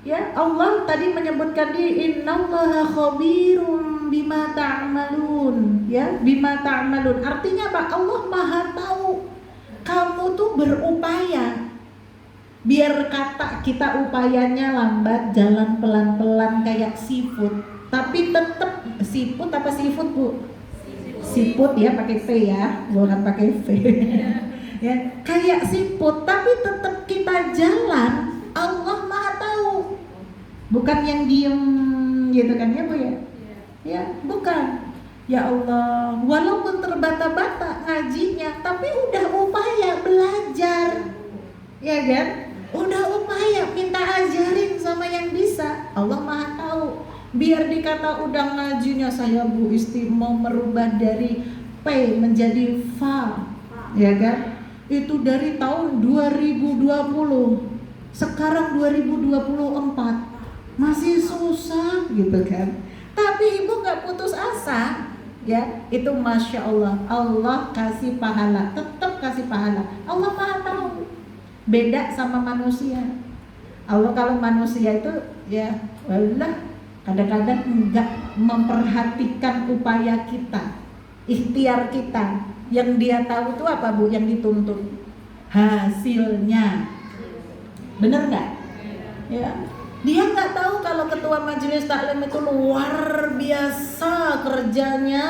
ya Allah tadi menyebutkan di innallaha khabirum bima ta'malun, ya, bima ta'malun. Artinya apa? Allah Maha tahu kamu tuh berupaya. Biar kata kita upayanya lambat, jalan pelan-pelan kayak siput, tapi tetap siput apa seafood Bu? Siput ya, pakai V ya, bukan pakai V. Ya, kayak siput, tapi tetap kita jalan. Allah Maha tahu, bukan yang diem gitu kan ya Bu ya? Ya, bukan. Ya Allah, walaupun terbata-bata ngajinya, tapi udah upaya belajar, ya kan? Udah upaya minta ajarin sama yang bisa. Allah Maha tahu. Biar dikata udah ngajinya saya Bu Isti mau merubah dari P menjadi fa, ya kan? Itu dari tahun 2020, sekarang 2024 masih susah gitu kan. Tapi ibu nggak putus asa, ya. Itu masya Allah, Allah kasih pahala, tetap kasih pahala. Allah maha tahu. Beda sama manusia. Allah kalau manusia itu ya, wallah kadang-kadang enggak memperhatikan upaya kita, ikhtiar kita. Yang dia tahu itu apa Bu? Yang dituntut hasilnya. Bener nggak? Ya. Dia nggak tahu kalau ketua majelis taklim itu luar biasa kerjanya,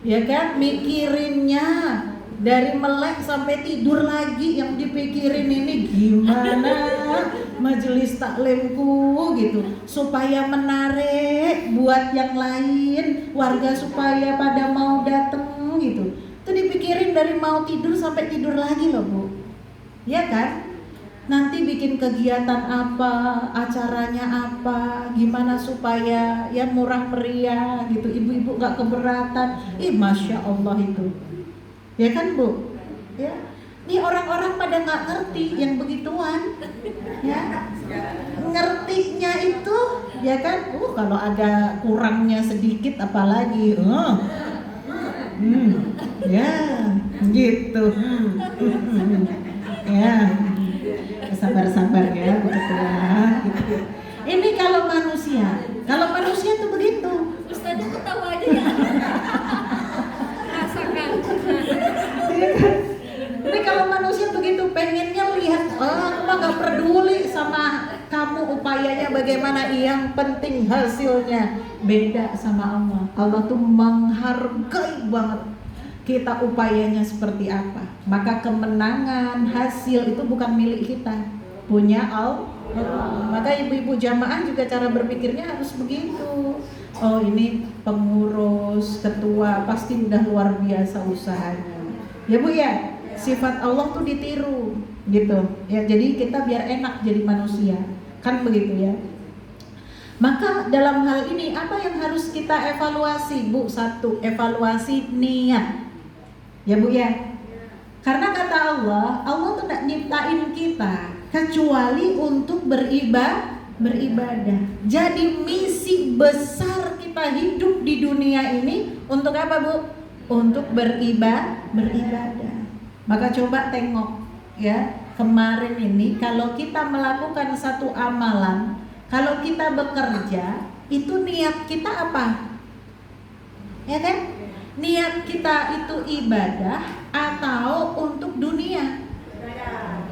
ya kan? Mikirinnya dari melek sampai tidur lagi yang dipikirin ini gimana majelis taklimku gitu, supaya menarik buat yang lain, warga supaya pada mau datang gitu. Itu dipikirin dari mau tidur sampai tidur lagi loh Bu, ya kan? Nanti bikin kegiatan apa, acaranya apa, gimana supaya ya murah meriah gitu, ibu-ibu nggak keberatan. Masya Allah itu, ya kan Bu? Ya, ini orang-orang pada nggak ngerti yang begituan, ya. Ngertinya itu, ya kan? Kalau ada kurangnya sedikit apalagi, ya, gitu, ya. Sabar-sabar ya Bu Ketua. Ini kalau manusia tuh begitu. Ustazah ketawa aja ya. Rasakan. Ini kalau manusia begitu, pengennya lihat, aku mah gak peduli sama kamu upayanya bagaimana, yang penting hasilnya. Beda sama Allah. Allah tuh menghargai banget kita upayanya seperti apa. Maka kemenangan, hasil itu bukan milik kita, punya Allah. Maka ibu-ibu jamaah juga cara berpikirnya harus begitu. Oh ini pengurus, ketua pasti udah luar biasa usahanya. Ya Bu ya, sifat Allah tuh ditiru gitu. Ya jadi kita biar enak jadi manusia, kan begitu ya. Maka dalam hal ini apa yang harus kita evaluasi Bu? Satu, evaluasi niat. Ya Bu ya, karena kata Allah tuh tidak nyiptain kita kecuali untuk beribadah. Jadi misi besar kita hidup di dunia ini untuk apa Bu? Untuk beribadah. Maka coba tengok ya, kemarin ini kalau kita melakukan satu amalan, kalau kita bekerja, itu niat kita apa? Ya kan? Niat kita itu ibadah atau untuk dunia?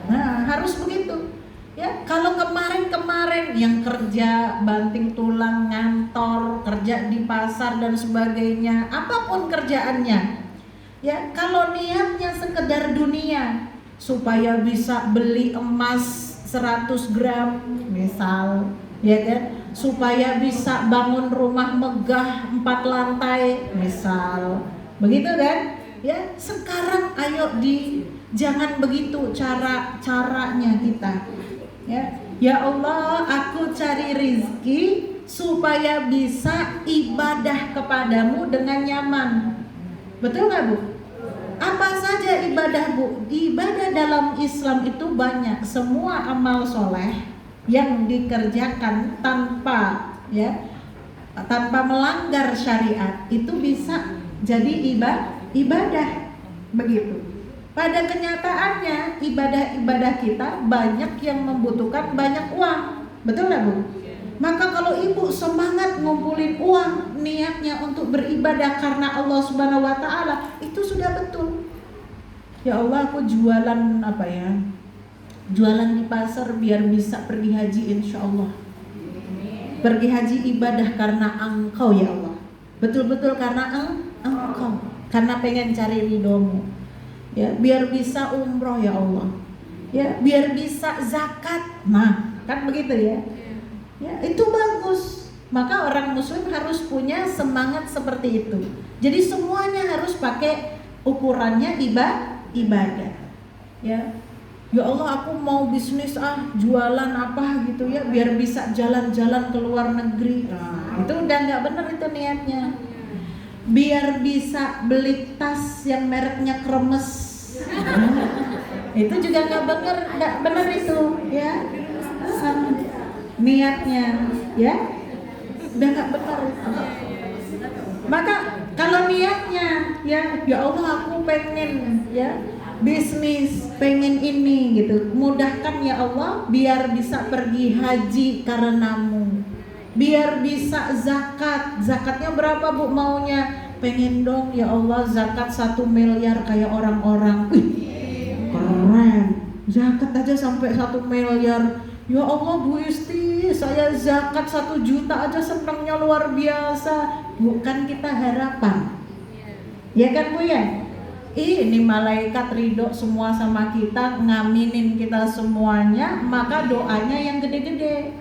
Nah, harus begitu. Ya, kalau kemarin yang kerja banting tulang, ngantor, kerja di pasar dan sebagainya, apapun kerjaannya. Ya, kalau niatnya sekedar dunia, supaya bisa beli emas 100 gram misal, ya kan? Supaya bisa bangun rumah megah 4 lantai misal, begitu kan? Ya sekarang ayo jangan begitu caranya kita. Ya Allah, aku cari rizki supaya bisa ibadah kepadamu dengan nyaman. Betul nggak Bu? Apa saja ibadah Bu? Ibadah dalam Islam itu banyak. Semua amal soleh yang dikerjakan tanpa melanggar syariat itu bisa jadi ibadah begitu. Pada kenyataannya ibadah kita banyak yang membutuhkan banyak uang, betul nggak Bu? Maka kalau ibu semangat ngumpulin uang, niatnya untuk beribadah karena Allah Subhanahu Wa Taala, itu sudah betul. Ya Allah, aku jualan apa ya? Jualan di pasar biar bisa pergi haji insya Allah. Pergi haji ibadah karena Engkau ya Allah. Betul-betul karena Engkau. Karena pengen cari ridhomu. Ya, biar bisa umroh ya Allah. Ya, biar bisa zakat. Nah, kan begitu ya. Ya, itu bagus. Maka orang muslim harus punya semangat seperti itu. Jadi semuanya harus pakai ukurannya ibadah. Ya. Ya Allah, aku mau bisnis jualan apa gitu ya, biar bisa jalan-jalan ke luar negeri. Nah, itu udah nggak benar itu niatnya. biar bisa beli tas yang mereknya kremes. Itu juga nggak bener itu ya. Niatnya ya udah nggak benar. Maka kalau niatnya ya Allah aku pengen ya bisnis, pengen ini gitu, mudahkan ya Allah biar bisa pergi haji karenamu, biar bisa zakatnya berapa bu maunya, pengen dong ya Allah zakat 1 miliar kayak orang-orang. Keren, zakat aja sampai 1 miliar. Ya Allah Bu Isti, saya zakat 1 juta aja senangnya luar biasa. Bukan kita harapan, ya kan Bu ya? Ini malaikat ridho semua sama kita, ngaminin kita semuanya, maka doanya yang gede-gede.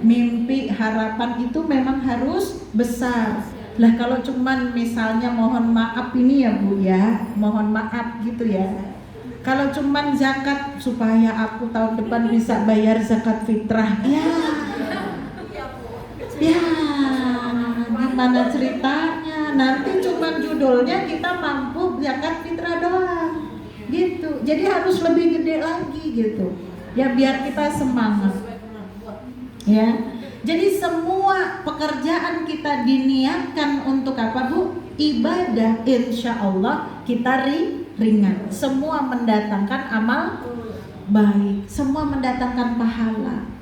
Mimpi harapan itu memang harus besar. Lah kalau cuman misalnya mohon maaf ini ya Bu ya, mohon maaf gitu ya. Kalau cuman zakat supaya aku tahun depan bisa bayar zakat fitrah, ya gimana ceritanya? Nanti cuman judulnya kita mampu zakat fitrah doang, gitu. Jadi harus lebih gede lagi gitu, ya biar kita semangat, ya. Jadi semua pekerjaan kita diniatkan untuk apa Bu? Ibadah, insya Allah kita ringan. Semua mendatangkan amal baik, semua mendatangkan pahala.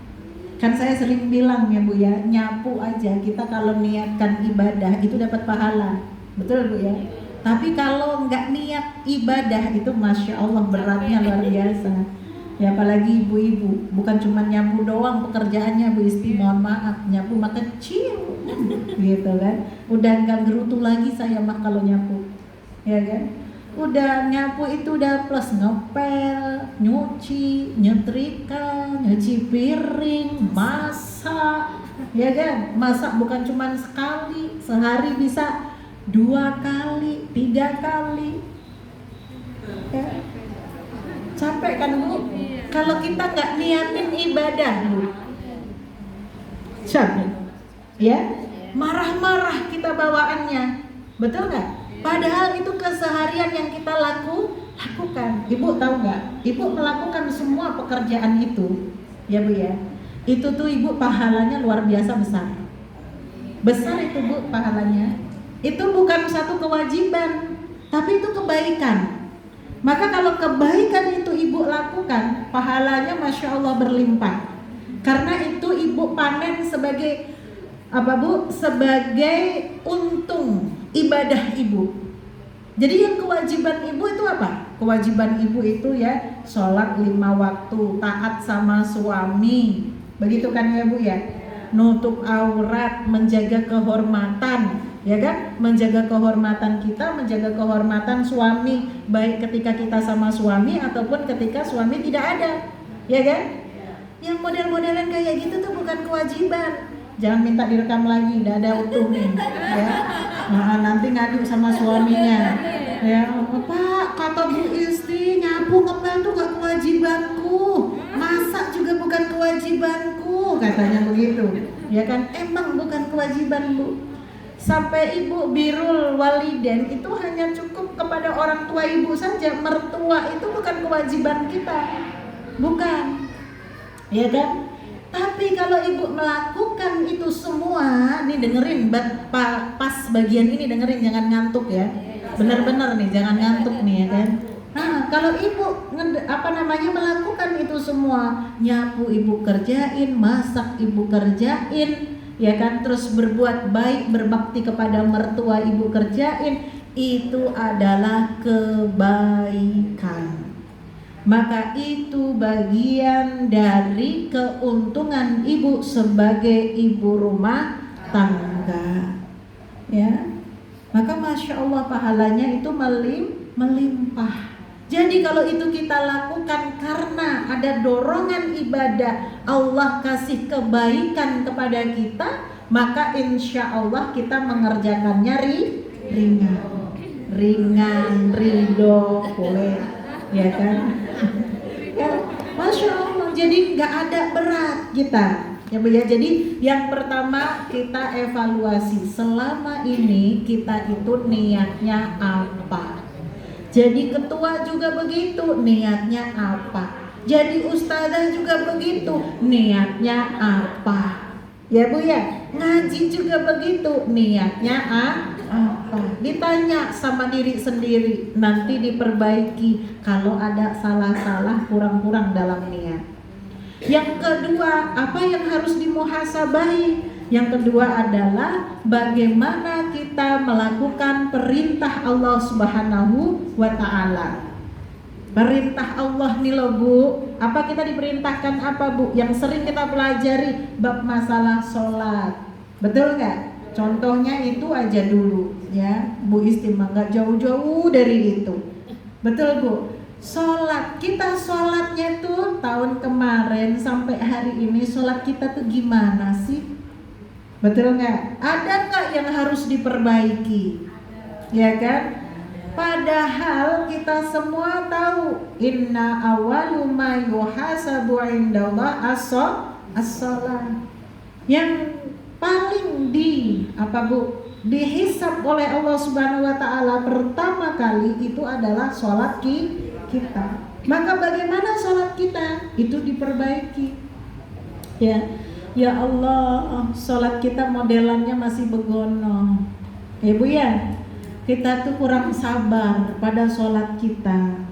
Kan saya sering bilang ya Bu ya, nyapu aja kita kalau niatkan ibadah itu dapat pahala, betul Bu ya. Tapi kalau nggak niat ibadah itu masya Allah beratnya luar biasa. Ya apalagi ibu-ibu, bukan cuma nyapu doang pekerjaannya Bu Isti, mohon maaf, nyapu mah kecil gitu kan. Udah nggak gerutu lagi saya mah kalau nyapu, ya kan. Udah nyapu itu udah plus ngepel, nyuci, nyetrika, nyuci piring, masak, ya kan. Masak bukan cuma sekali, sehari bisa 2 kali, 3 kali, ya. Capek kan Bu? Kalau kita nggak niatin ibadah Bu, capek, ya. Marah-marah kita bawaannya, betul nggak? Padahal itu keseharian yang kita lakukan. Ibu tahu nggak? Ibu melakukan semua pekerjaan itu, ya Bu ya. Itu tuh Ibu pahalanya luar biasa besar. Besar itu Bu pahalanya. Itu bukan satu kewajiban, tapi itu kebaikan. Maka kalau kebaikan itu Ibu lakukan, pahalanya masya Allah berlimpah. Karena itu Ibu panen sebagai apa Bu? Sebagai untung ibadah Ibu. Jadi yang kewajiban Ibu itu apa? Kewajiban Ibu itu ya sholat 5 waktu, taat sama suami, begitu kan ya Bu ya? Nutup aurat, menjaga kehormatan, ya kan? Menjaga kehormatan kita, menjaga kehormatan suami, baik ketika kita sama suami ataupun ketika suami tidak ada, ya kan? Yang model-modelan kayak gitu tuh bukan kewajiban. Jangan minta direkam lagi, udah ada utuh nih, ya. Nah, nanti ngadu sama suaminya, ya. Pak, kata Bu Isti, nyapu ngepel tuh gak kewajibanku, masak juga bukan kewajibanku, katanya begitu, ya kan? Emang bukan kewajiban Bu. Sampai Ibu birrul waliden itu hanya cukup kepada orang tua Ibu saja. Mertua itu bukan kewajiban kita, bukan, ya kan? Tapi kalau Ibu melakukan itu semua, nih dengerin pas bagian ini dengerin, jangan ngantuk ya. Benar-benar nih, jangan ngantuk nih ya kan. Nah, kalau Ibu melakukan itu semua, nyapu Ibu kerjain, masak Ibu kerjain, ya kan, terus berbuat baik, berbakti kepada mertua Ibu kerjain, itu adalah kebaikan. Maka itu bagian dari keuntungan Ibu sebagai ibu rumah tangga, ya. Maka masya Allah pahalanya itu melimpah. Jadi kalau itu kita lakukan karena ada dorongan ibadah, Allah kasih kebaikan kepada kita, maka insya Allah kita mengerjakannya ringan, ridho, boleh, ya kan? Ya, masya Allah. Jadi nggak ada berat kita, Ya Bu ya. Jadi yang pertama kita evaluasi selama ini kita itu niatnya apa. Jadi ketua juga begitu, niatnya apa. Jadi ustazah juga begitu, niatnya apa. Ya Bu ya. Ngaji juga begitu, niatnya apa. Ditanya sama diri sendiri, nanti diperbaiki kalau ada salah-salah kurang-kurang dalam niat. Yang kedua, apa yang harus dimuhasabahi? Yang kedua adalah bagaimana kita melakukan perintah Allah Subhanahu wa ta'ala. Perintah Allah nih loh Bu. Apa kita diperintahkan apa Bu? Yang sering kita pelajari bab masalah sholat. Betul nggak? Contohnya itu aja dulu ya Bu Istimah, nggak jauh-jauh dari itu. Betul Bu? Sholat, kita sholatnya tuh tahun kemarin sampai hari ini sholat kita tuh gimana sih? Betul nggak? Ada nggak yang harus diperbaiki? Ya kan? Padahal kita semua tahu inna awwalu ma yuhasabu indallah as-shalah. Yang paling dihisab oleh Allah Subhanahu wa taala pertama kali itu adalah sholat kita. Maka bagaimana sholat kita? Itu diperbaiki. Ya Allah, sholat kita modelannya masih begono. Ya Bu ya, kita tuh kurang sabar pada sholat kita.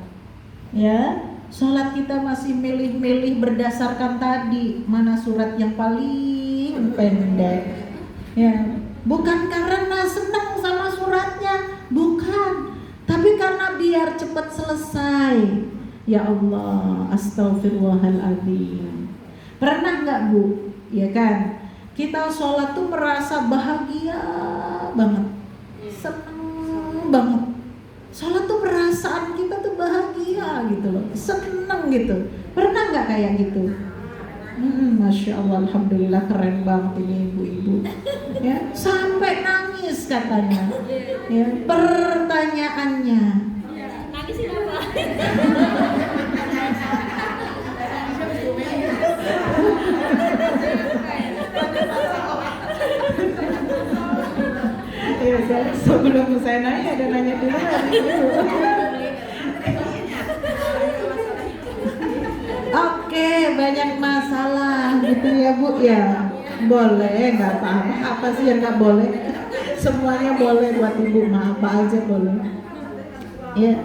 Ya, sholat kita masih milih-milih berdasarkan tadi mana surat yang paling pendek. Ya, bukan karena senang sama suratnya, bukan. Tapi karena biar cepat selesai. Ya Allah, astagfirullahaladzim. Pernah nggak Bu? Ya kan? Kita sholat tuh merasa bahagia banget, seneng banget. Sholat tuh perasaan kita tuh bahagia gitu loh, seneng gitu. Pernah nggak kayak gitu? Masya Allah, alhamdulillah keren banget ini ibu-ibu. Ya, sampai nangis katanya. Ya, pertanyaannya. Nangisin apa? Ya, sebelum saya nanya ada nanya dulu. Oke, banyak masalah gitu ya Bu ya. Boleh, nggak apa-apa. Apa sih yang nggak boleh? Semuanya boleh buat ibu, mah apa aja boleh. Ya.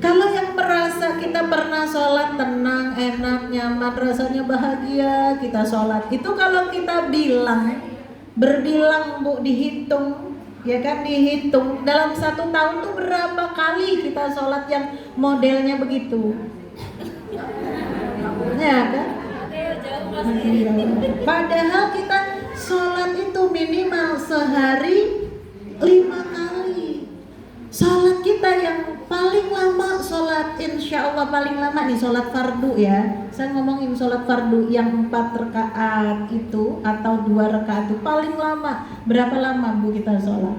Kalau yang merasa kita pernah sholat tenang, enak, nyaman, rasanya bahagia, kita sholat. Itu kalau kita berbilang Bu, dihitung, ya kan, dihitung dalam 1 tahun tuh berapa kali kita sholat yang modelnya begitu. Ya kan? Padahal kita sholat itu minimal sehari 5 kali. Sholat kita yang paling lama, sholat insya Allah paling lama nih sholat fardu ya. Saya ngomongin sholat fardu yang 4 rakaat itu atau 2 rakaat itu paling lama. Berapa lama Bu kita sholat?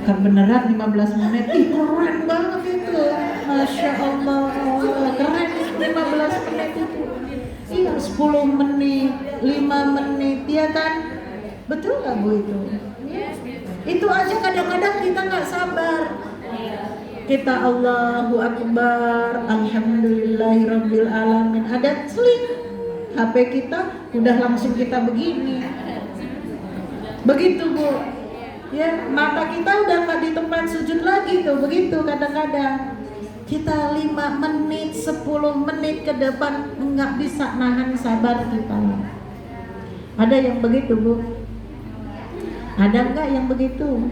Beneran 15 menit. Ih, keren banget itu. Masya Allah, keren 15 menit itu. Iya, 10 menit, 5 menit, ya kan? Betul nggak Bu itu? Itu aja kadang-kadang kita nggak sabar. Kita Allahu Akbar, Alhamdulillahirabbil alamin. Ada seling HP kita udah langsung kita begini. Begitu Bu. Ya, mata kita udah nggak di tempat sujud lagi tuh, begitu kadang-kadang. Kita 5 menit, 10 menit ke depan nggak bisa nahan sabar kita. Ada yang begitu Bu? Ada nggak yang begitu?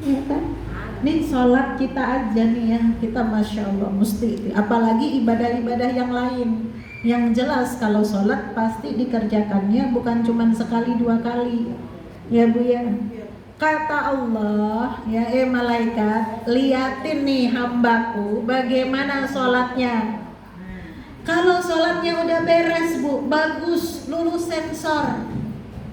Ya kan? Nih sholat kita aja nih ya, kita Masya Allah mesti. Apalagi ibadah-ibadah yang lain. Yang jelas kalau sholat pasti dikerjakannya bukan cuma sekali 2 kali. Ya Bu ya. Kata Allah ya, malaikat, liatin nih hambaku bagaimana sholatnya. Kalau sholatnya udah beres Bu, bagus, lulus sensor.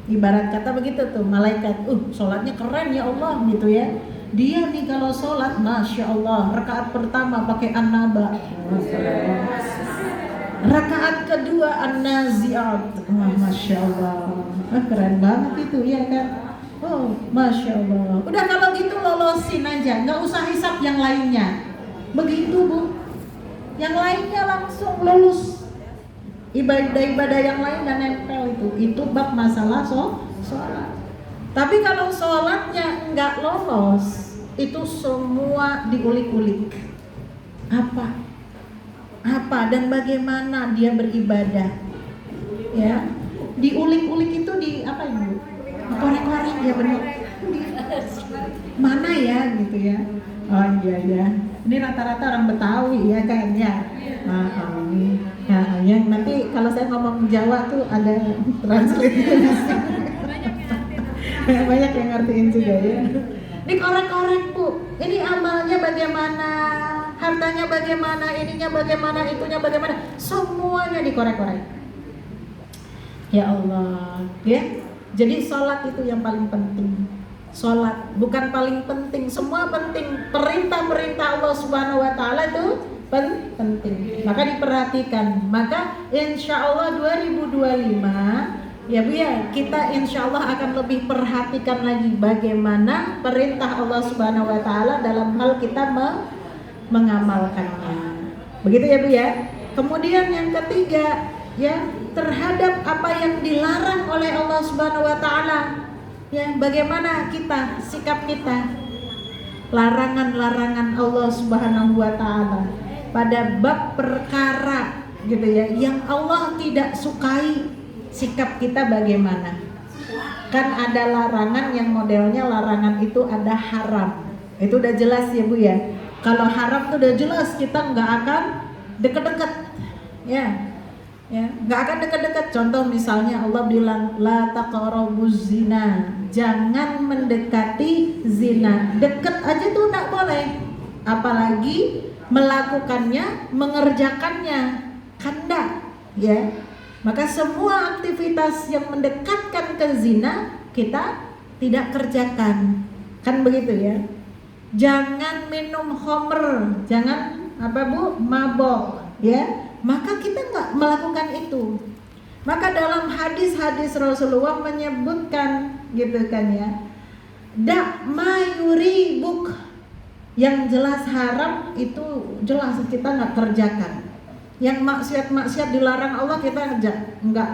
Ibarat kata begitu tuh malaikat, sholatnya keren ya Allah gitu ya. Dia nih kalau sholat, Masya Allah, rakaat pertama pakai an-naba. Rakaat kedua An-Nazi'at. Masya Allah. Keren banget itu ya kan. Oh, Masya Allah. Udah kalau gitu lolosin aja, nggak usah hisap yang lainnya. Begitu Bu. Yang lainnya langsung lulus. Ibadah-ibadah yang lain dan nempel itu bab masalah sholat. Tapi kalau sholatnya nggak lolos, itu semua diulik-ulik. Apa dan bagaimana dia beribadah, ya diulik-ulik itu di apa ini? Korek-korek ya benar. Mana ya gitu ya? Oh iya. Ini rata-rata orang Betawi ya kan ya. Yang nanti kalau saya ngomong Jawa tuh ada translate. Banyak yang ngertiin juga ya. Ini korek-korek Bu. Ini amalnya bagaimana? Hartanya bagaimana? Ininya bagaimana? Itunya bagaimana? Semuanya dikorek-korek. Ya Allah, ya. Jadi sholat itu yang paling penting. Sholat bukan paling penting, semua penting. Perintah-perintah Allah Subhanahu Wa Taala itu penting. Maka diperhatikan. Maka insya Allah 2025 ya Bu ya, kita insya Allah akan lebih perhatikan lagi bagaimana perintah Allah Subhanahu Wa Taala dalam hal kita mengamalkannya. Begitu ya Bu ya. Kemudian yang ketiga ya, terhadap apa yang dilarang oleh Allah Subhanahu Wa Taala. Ya, bagaimana sikap kita? Larangan-larangan Allah Subhanahu Wa Taala pada bab perkara gitu ya, yang Allah tidak sukai, sikap kita bagaimana? Kan ada larangan yang modelnya larangan itu ada haram. Itu udah jelas ya Bu ya. Kalau haram itu udah jelas kita nggak akan deket-deket, ya, nggak akan deket-deket. Contoh misalnya Allah bilang la taqrabuz zina, jangan mendekati zina. Deket aja tuh nggak boleh, apalagi melakukannya, mengerjakannya, kan nggak, ya. Maka semua aktivitas yang mendekatkan ke zina kita tidak kerjakan, kan begitu ya. Jangan minum khamr, jangan mabok, ya. Maka kita nggak melakukan itu. Maka dalam hadis-hadis Rasulullah menyebutkan gitu kan ya, dak mayuribuk, yang jelas haram itu jelas kita nggak kerjakan. Yang maksiat dilarang Allah kita nggak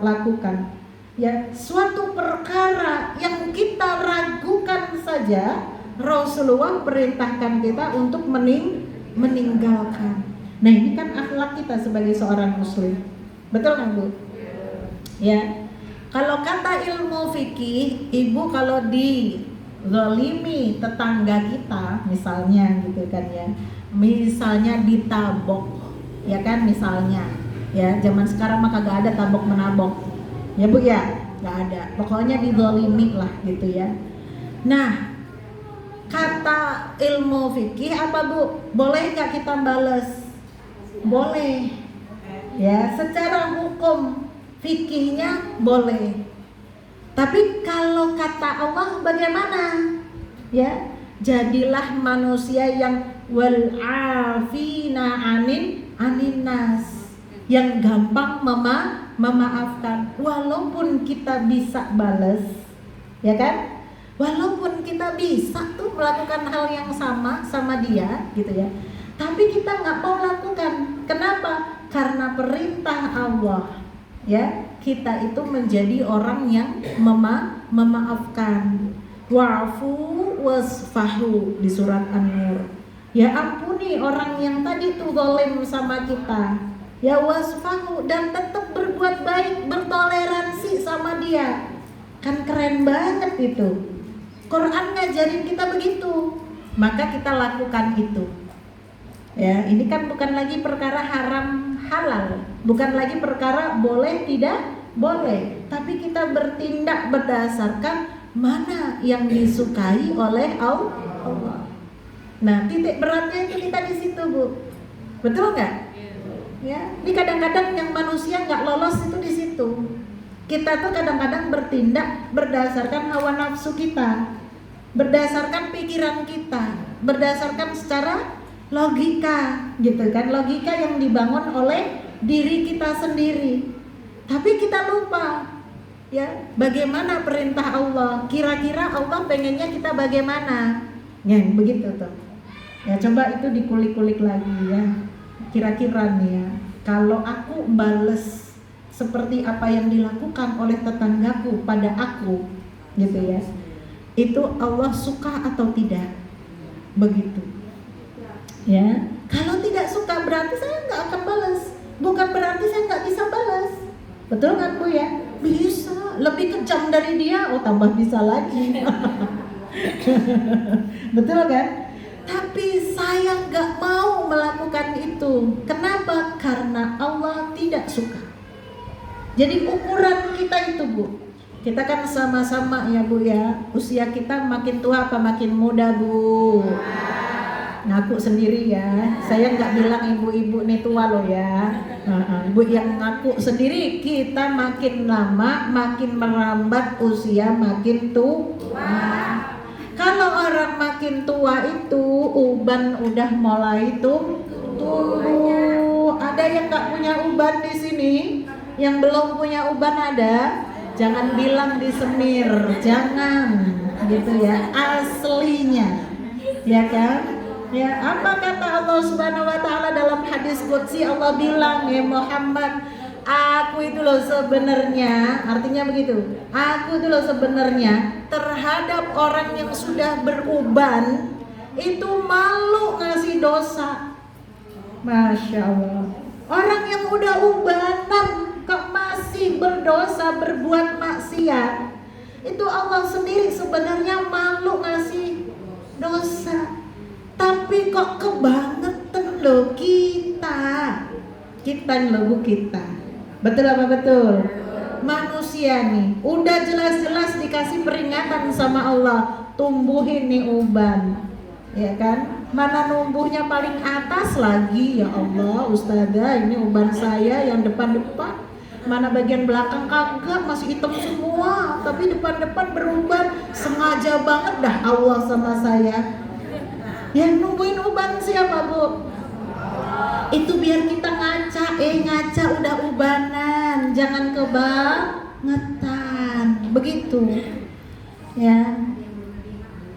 lakukan. Ya, suatu perkara yang kita ragukan saja Rasulullah perintahkan kita untuk meninggalkan. Nah ini kan akhlak kita sebagai seorang muslim. Betul kan Bu? Ya. Kalau kata ilmu fikih, ibu kalau dizalimi tetangga kita misalnya gitu kan ya, misalnya ditabok, ya kan misalnya, ya zaman sekarang mah kagak ada tabok menabok, ya Bu ya, nggak ada. Pokoknya dizalimi lah gitu ya. Nah kata ilmu fikih apa Bu? Boleh nggak kita balas? Boleh, ya secara hukum fikihnya boleh. Tapi kalau kata Allah bagaimana? Ya, jadilah manusia yang wal afina anin nas, yang gampang memaafkan walaupun kita bisa balas, ya kan? Walaupun kita bisa tuh melakukan hal yang sama dia gitu ya, tapi kita nggak mau lakukan. Kenapa? Karena perintah Allah, ya, kita itu menjadi orang yang memaafkan. Wa'fu wasfahu di surat An-Nur. Ya, ampuni orang yang tadi tuh zalim sama kita. Ya, wasfahu, dan tetap berbuat baik, bertoleransi sama dia. Kan keren banget itu. Quran ngajarin kita begitu, maka kita lakukan itu. Ya, ini kan bukan lagi perkara haram halal, bukan lagi perkara boleh tidak boleh, tapi kita bertindak berdasarkan mana yang disukai oleh Allah. Nah, titik beratnya itu kita di situ Bu, betul nggak? Ya, ini kadang-kadang yang manusia nggak lolos itu di situ. Kita tuh kadang-kadang bertindak berdasarkan hawa nafsu kita, berdasarkan pikiran kita, berdasarkan secara logika gitu kan, logika yang dibangun oleh diri kita sendiri. Tapi kita lupa ya, bagaimana perintah Allah? Kira-kira Allah pengennya kita bagaimana? Ya, begitu tuh. Ya, coba itu dikulik-kulik lagi ya. Kira-kira nih ya, kalau aku bales seperti apa yang dilakukan oleh tetanggaku pada aku, gitu ya, itu Allah suka atau tidak? Begitu ya. Kalau tidak suka berarti saya nggak akan balas, bukan berarti saya nggak bisa balas. Betul kan Bu ya? Bisa, lebih kejam dari dia, oh tambah bisa lagi. Betul kan? Tapi saya nggak mau melakukan itu. Kenapa? Karena Allah tidak suka. Jadi ukuran kita itu Bu, kita kan sama-sama ya Bu ya, usia kita makin tua apa makin muda Bu? Ngaku sendiri ya, saya nggak bilang ibu-ibu nih tua loh ya. Bu yang ngaku sendiri, kita makin lama makin merambat usia makin tua. Kalau orang makin tua itu uban udah mulai tumbuh. Ada yang nggak punya uban di sini? Yang belum punya uban ada? Jangan bilang disemir, jangan gitu ya, aslinya, ya kan? Ya, apa kata Allah Subhanahu wa taala dalam hadis qudsi? Allah bilang, "Ya Muhammad, aku itu loh sebenarnya," artinya begitu. Aku itu loh sebenarnya terhadap orang yang sudah beruban itu malu ngasih dosa. Masya Allah. Orang yang udah ubanan kok masih berdosa, berbuat maksiat, itu Allah sendiri sebenarnya malu ngasih dosa. Tapi kok kebangetan loh kita loh Bu, kita. Betul apa betul? Manusia nih udah jelas-jelas dikasih peringatan sama Allah, tumbuhin nih uban, ya kan? Mana numbuhnya paling atas lagi, ya Allah Ustazah, ini uban saya yang depan-depan, mana bagian belakang kagak, masih hitam semua, tapi depan-depan beruban. Sengaja banget dah Allah sama saya. Yang numbuhin uban siapa Bu? Itu biar kita ngaca udah ubanan, jangan kebangetan, begitu ya.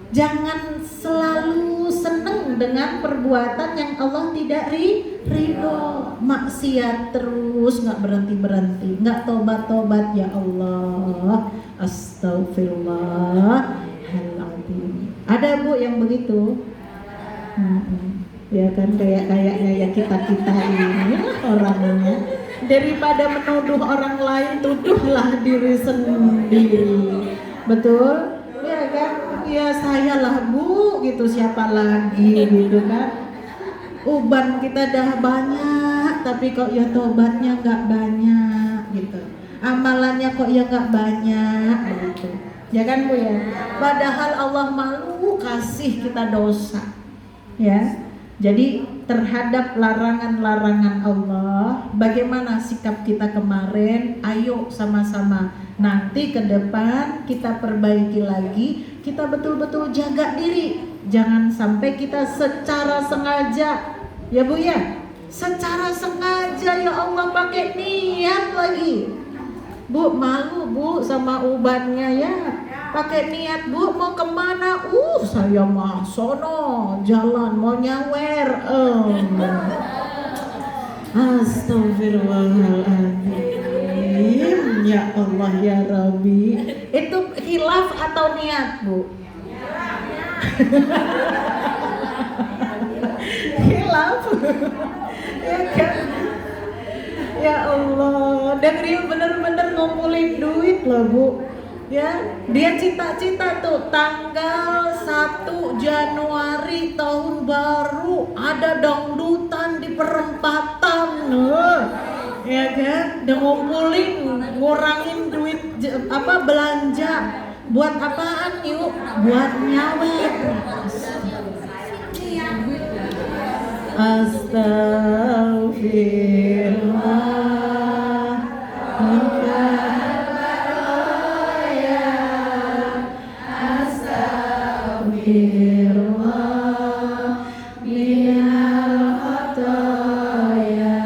Jangan selalu seneng dengan perbuatan yang Allah tidak ridho. Maksiat terus, gak berhenti-berhenti, gak tobat-tobat, ya Allah. Astagfirullahaladzim. Ada Bu yang begitu? Ya kan, kayaknya ya kita ini orangnya, daripada menuduh orang lain, tuduhlah diri sendiri. Betul? Ya kan? Ya saya lah Bu, gitu, siapa lagi gitu kan. Uban kita dah banyak, tapi kok ya tobatnya gak banyak gitu. Amalannya kok ya gak banyak gitu. Ya kan Bu ya? Padahal Allah malu kasih kita dosa. Ya. Jadi terhadap larangan-larangan Allah, bagaimana sikap kita kemarin? Ayo sama-sama nanti ke depan kita perbaiki lagi, kita betul-betul jaga diri. Jangan sampai kita secara sengaja, ya Bu ya, secara sengaja ya Allah pakai niat lagi. Bu malu Bu sama ubannya ya, pakai niat Bu mau kemana? Saya mah sono jalan mau nyawer. Astagfirullahaladzim. Ya Allah ya Rabbi. Itu khilaf atau niat Bu? Khilaf. Ya kan? Ya Allah, dan dia bener-bener ngumpulin duit loh Bu. Ya, dia cita-cita tuh tanggal 1 Januari tahun baru ada dangdutan di perempatan. Ya kan? Dan ngumpulin, ngurangin duit belanja. Buat apaan yuk? Buat nyawer. Astagfirullah. Astagfirullah minal khataya.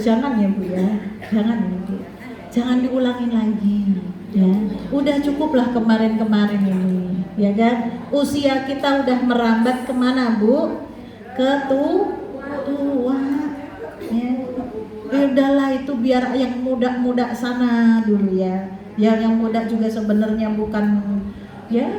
jangan ya Bu ya, jangan ya Bu, jangan diulangin lagi ya. Udah cukuplah kemarin-kemarin ini, ya kan? Usia kita udah merambat kemana Bu? Ke tua, ya. Udahlah itu biar yang muda-muda sana dulu ya. Yang muda juga sebenarnya bukan ya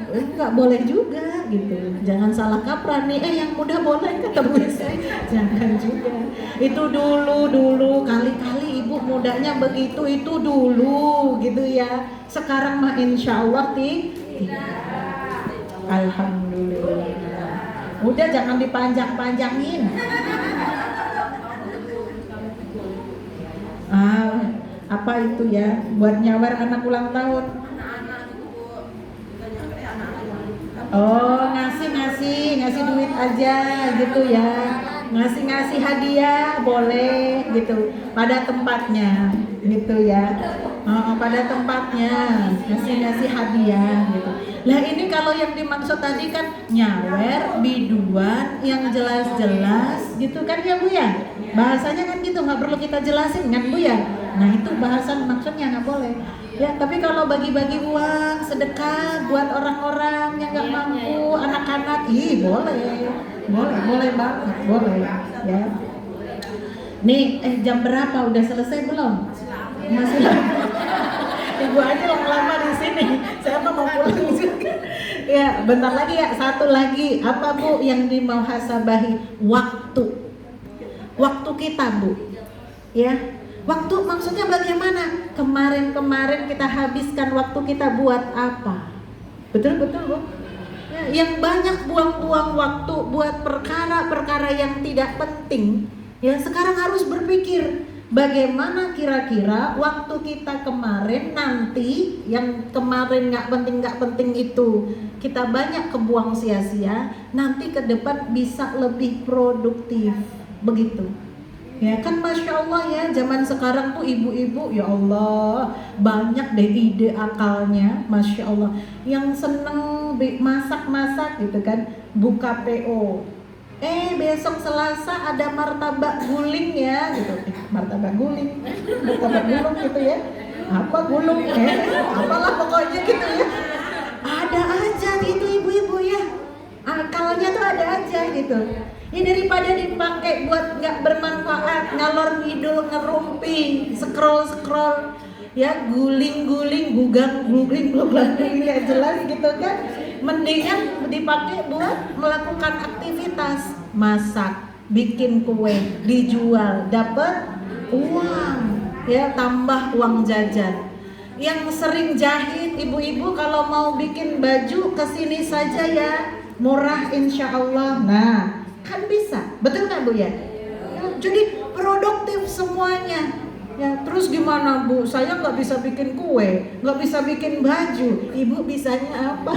nggak boleh juga gitu, jangan salah kaprah nih yang muda boleh kata Bu saya, jangan juga. Itu dulu kali-kali ibu mudanya begitu itu dulu gitu ya. Sekarang mah insya Allah alhamdulillah. Udah jangan dipanjang-panjangin. Apa itu ya, buat nyawer anak ulang tahun. Oh, ngasih duit aja gitu ya. Ngasih hadiah boleh gitu pada tempatnya gitu ya. Pada tempatnya ngasih hadiah gitu. Lah ini kalau yang dimaksud tadi kan nyawer, biduan yang jelas-jelas gitu kan ya Bu ya. Bahasanya kan gitu, nggak perlu kita jelasin kan Bu ya. Nah itu bahasan maksudnya nggak boleh. Ya, tapi kalau bagi-bagi uang sedekah buat orang-orang yang nggak mampu, anak-anak, boleh banget, boleh ya. Nih, jam berapa? Udah selesai belum? Masih lama. Ibu aja lama di sini. Saya mau pulang juga. Ya, bentar lagi ya. Satu lagi, apa Bu yang dimuhasabahi? Waktu kita Bu. Ya. Waktu maksudnya bagaimana? Kemarin kita habiskan waktu kita buat apa? Betul Bu? Ya, yang banyak buang-buang waktu buat perkara-perkara yang tidak penting. Ya sekarang harus berpikir bagaimana kira-kira waktu kita kemarin nanti yang kemarin nggak penting itu kita banyak kebuang sia-sia. Nanti ke depan bisa lebih produktif begitu. Ya kan Masya Allah ya, zaman sekarang tuh ibu-ibu ya Allah banyak deh ide akalnya, Masya Allah. Yang seneng masak-masak gitu kan, buka PO. Besok Selasa ada martabak guling ya gitu. Martabak gulung gitu ya. Apa gulung? Apalah pokoknya gitu ya. Ada aja gitu ibu-ibu ya. Akalnya tuh ada aja gitu. Ini daripada dipakai buat nggak bermanfaat, ngalor ngidul, ngerumpi, scroll ya, guling nggak jelas gitu kan. Mendingan dipakai buat melakukan aktivitas, masak, bikin kue, dijual, dapat uang ya, tambah uang jajan. Yang sering jahit ibu-ibu kalau mau bikin baju kesini saja ya, murah insya Allah. Nah kan bisa, betul nggak Bu ya? Jadi produktif semuanya. Ya, terus gimana Bu? Saya nggak bisa bikin kue, nggak bisa bikin baju. Ibu bisanya apa?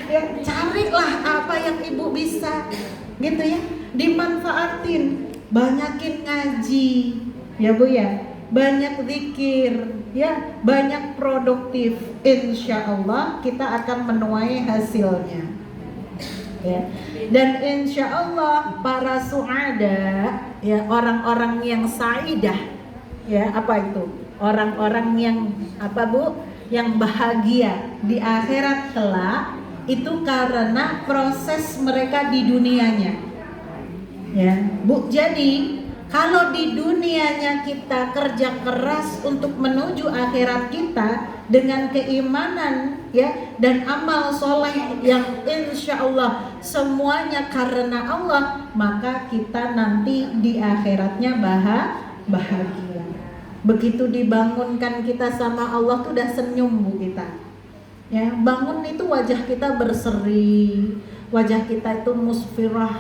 Ya, carilah apa yang ibu bisa, gitu ya. Dimanfaatin, banyakin ngaji, ya Bu ya. Banyak zikir, ya, banyak produktif. Insya Allah kita akan menuai hasilnya. Ya. Dan insya Allah para su'ada ya, orang-orang yang sa'idah ya, apa itu? Orang-orang yang apa Bu? Yang bahagia di akhirat kelak itu karena proses mereka di dunianya ya Bu. Jadi kalau di dunianya kita kerja keras untuk menuju akhirat kita dengan keimanan ya dan amal soleh yang insya Allah semuanya karena Allah, maka kita nanti di akhiratnya bahagia. Begitu dibangunkan kita sama Allah tuh udah senyum Bu kita. Ya, bangun itu wajah kita berseri, wajah kita itu musfirah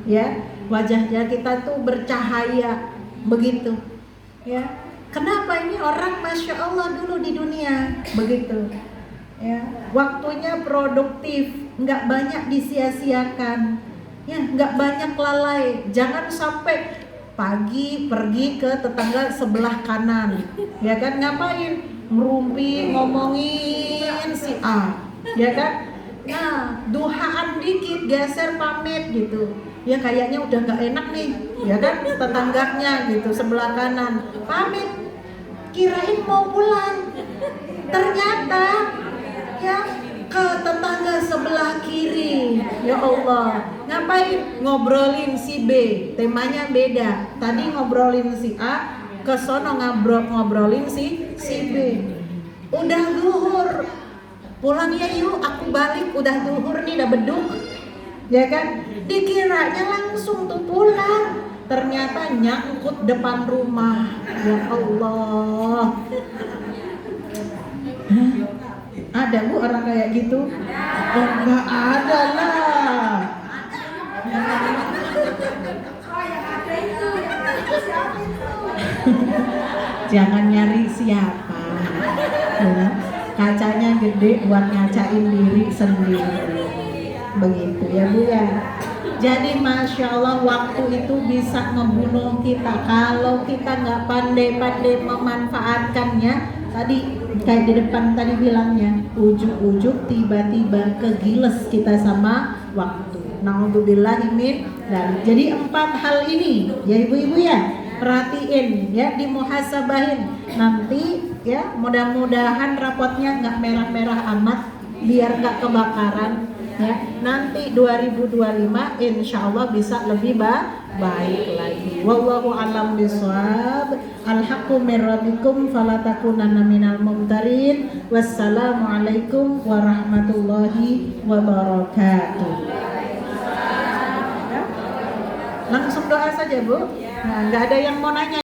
ya, wajahnya kita tuh bercahaya begitu ya. Kenapa ini orang Masya Allah dulu di dunia begitu ya, waktunya produktif, nggak banyak disia-siakan ya, nggak banyak lalai. Jangan sampai pagi pergi ke tetangga sebelah kanan ya kan, ngapain? Ngerumpi, ngomongin si A ya kan. Nah, duhaan dikit geser pamit gitu. Ya kayaknya udah nggak enak nih, ya kan tetangganya gitu sebelah kanan pamit, kirain mau pulang, ternyata ya ke tetangga sebelah kiri. Ya Allah, ngapain? Ngobrolin si B, temanya beda. Tadi ngobrolin si A, ke sono ngobrolin si B. Udah zuhur, pulang ya yuk, aku balik, udah zuhur nih, udah beduk, ya kan? Dikiranya langsung tuh pulang, ternyata nyangkut depan rumah. Ya Allah. Ada bu orang kayak gitu? Oh nggak ada lah. Jangan nyari siapa ya. Kacanya gede buat ngacain diri sendiri. Begitu ya bu ya. Jadi Masya Allah waktu itu bisa ngebunuh kita kalau kita nggak pandai-pandai memanfaatkannya. Tadi kayak di depan tadi bilangnya, ujuk-ujuk tiba-tiba kegiles kita sama waktu. Naudzubillahimin. Jadi 4 hal ini ya ibu-ibu ya, perhatiin ya, dimuhasabahin nanti ya, mudah-mudahan rapotnya nggak merah-merah amat biar nggak kebakaran ya. Nanti 2025 insya Allah bisa lebih baik lagi. Wallahu a'lam bishawab. Al-haqqu min rabbikum fala takunanna minal mumtarin. Wassalamualaikum warahmatullahi wabarakatuh. Ya? Langsung doa saja bu. Nah, nggak ada yang mau nanya.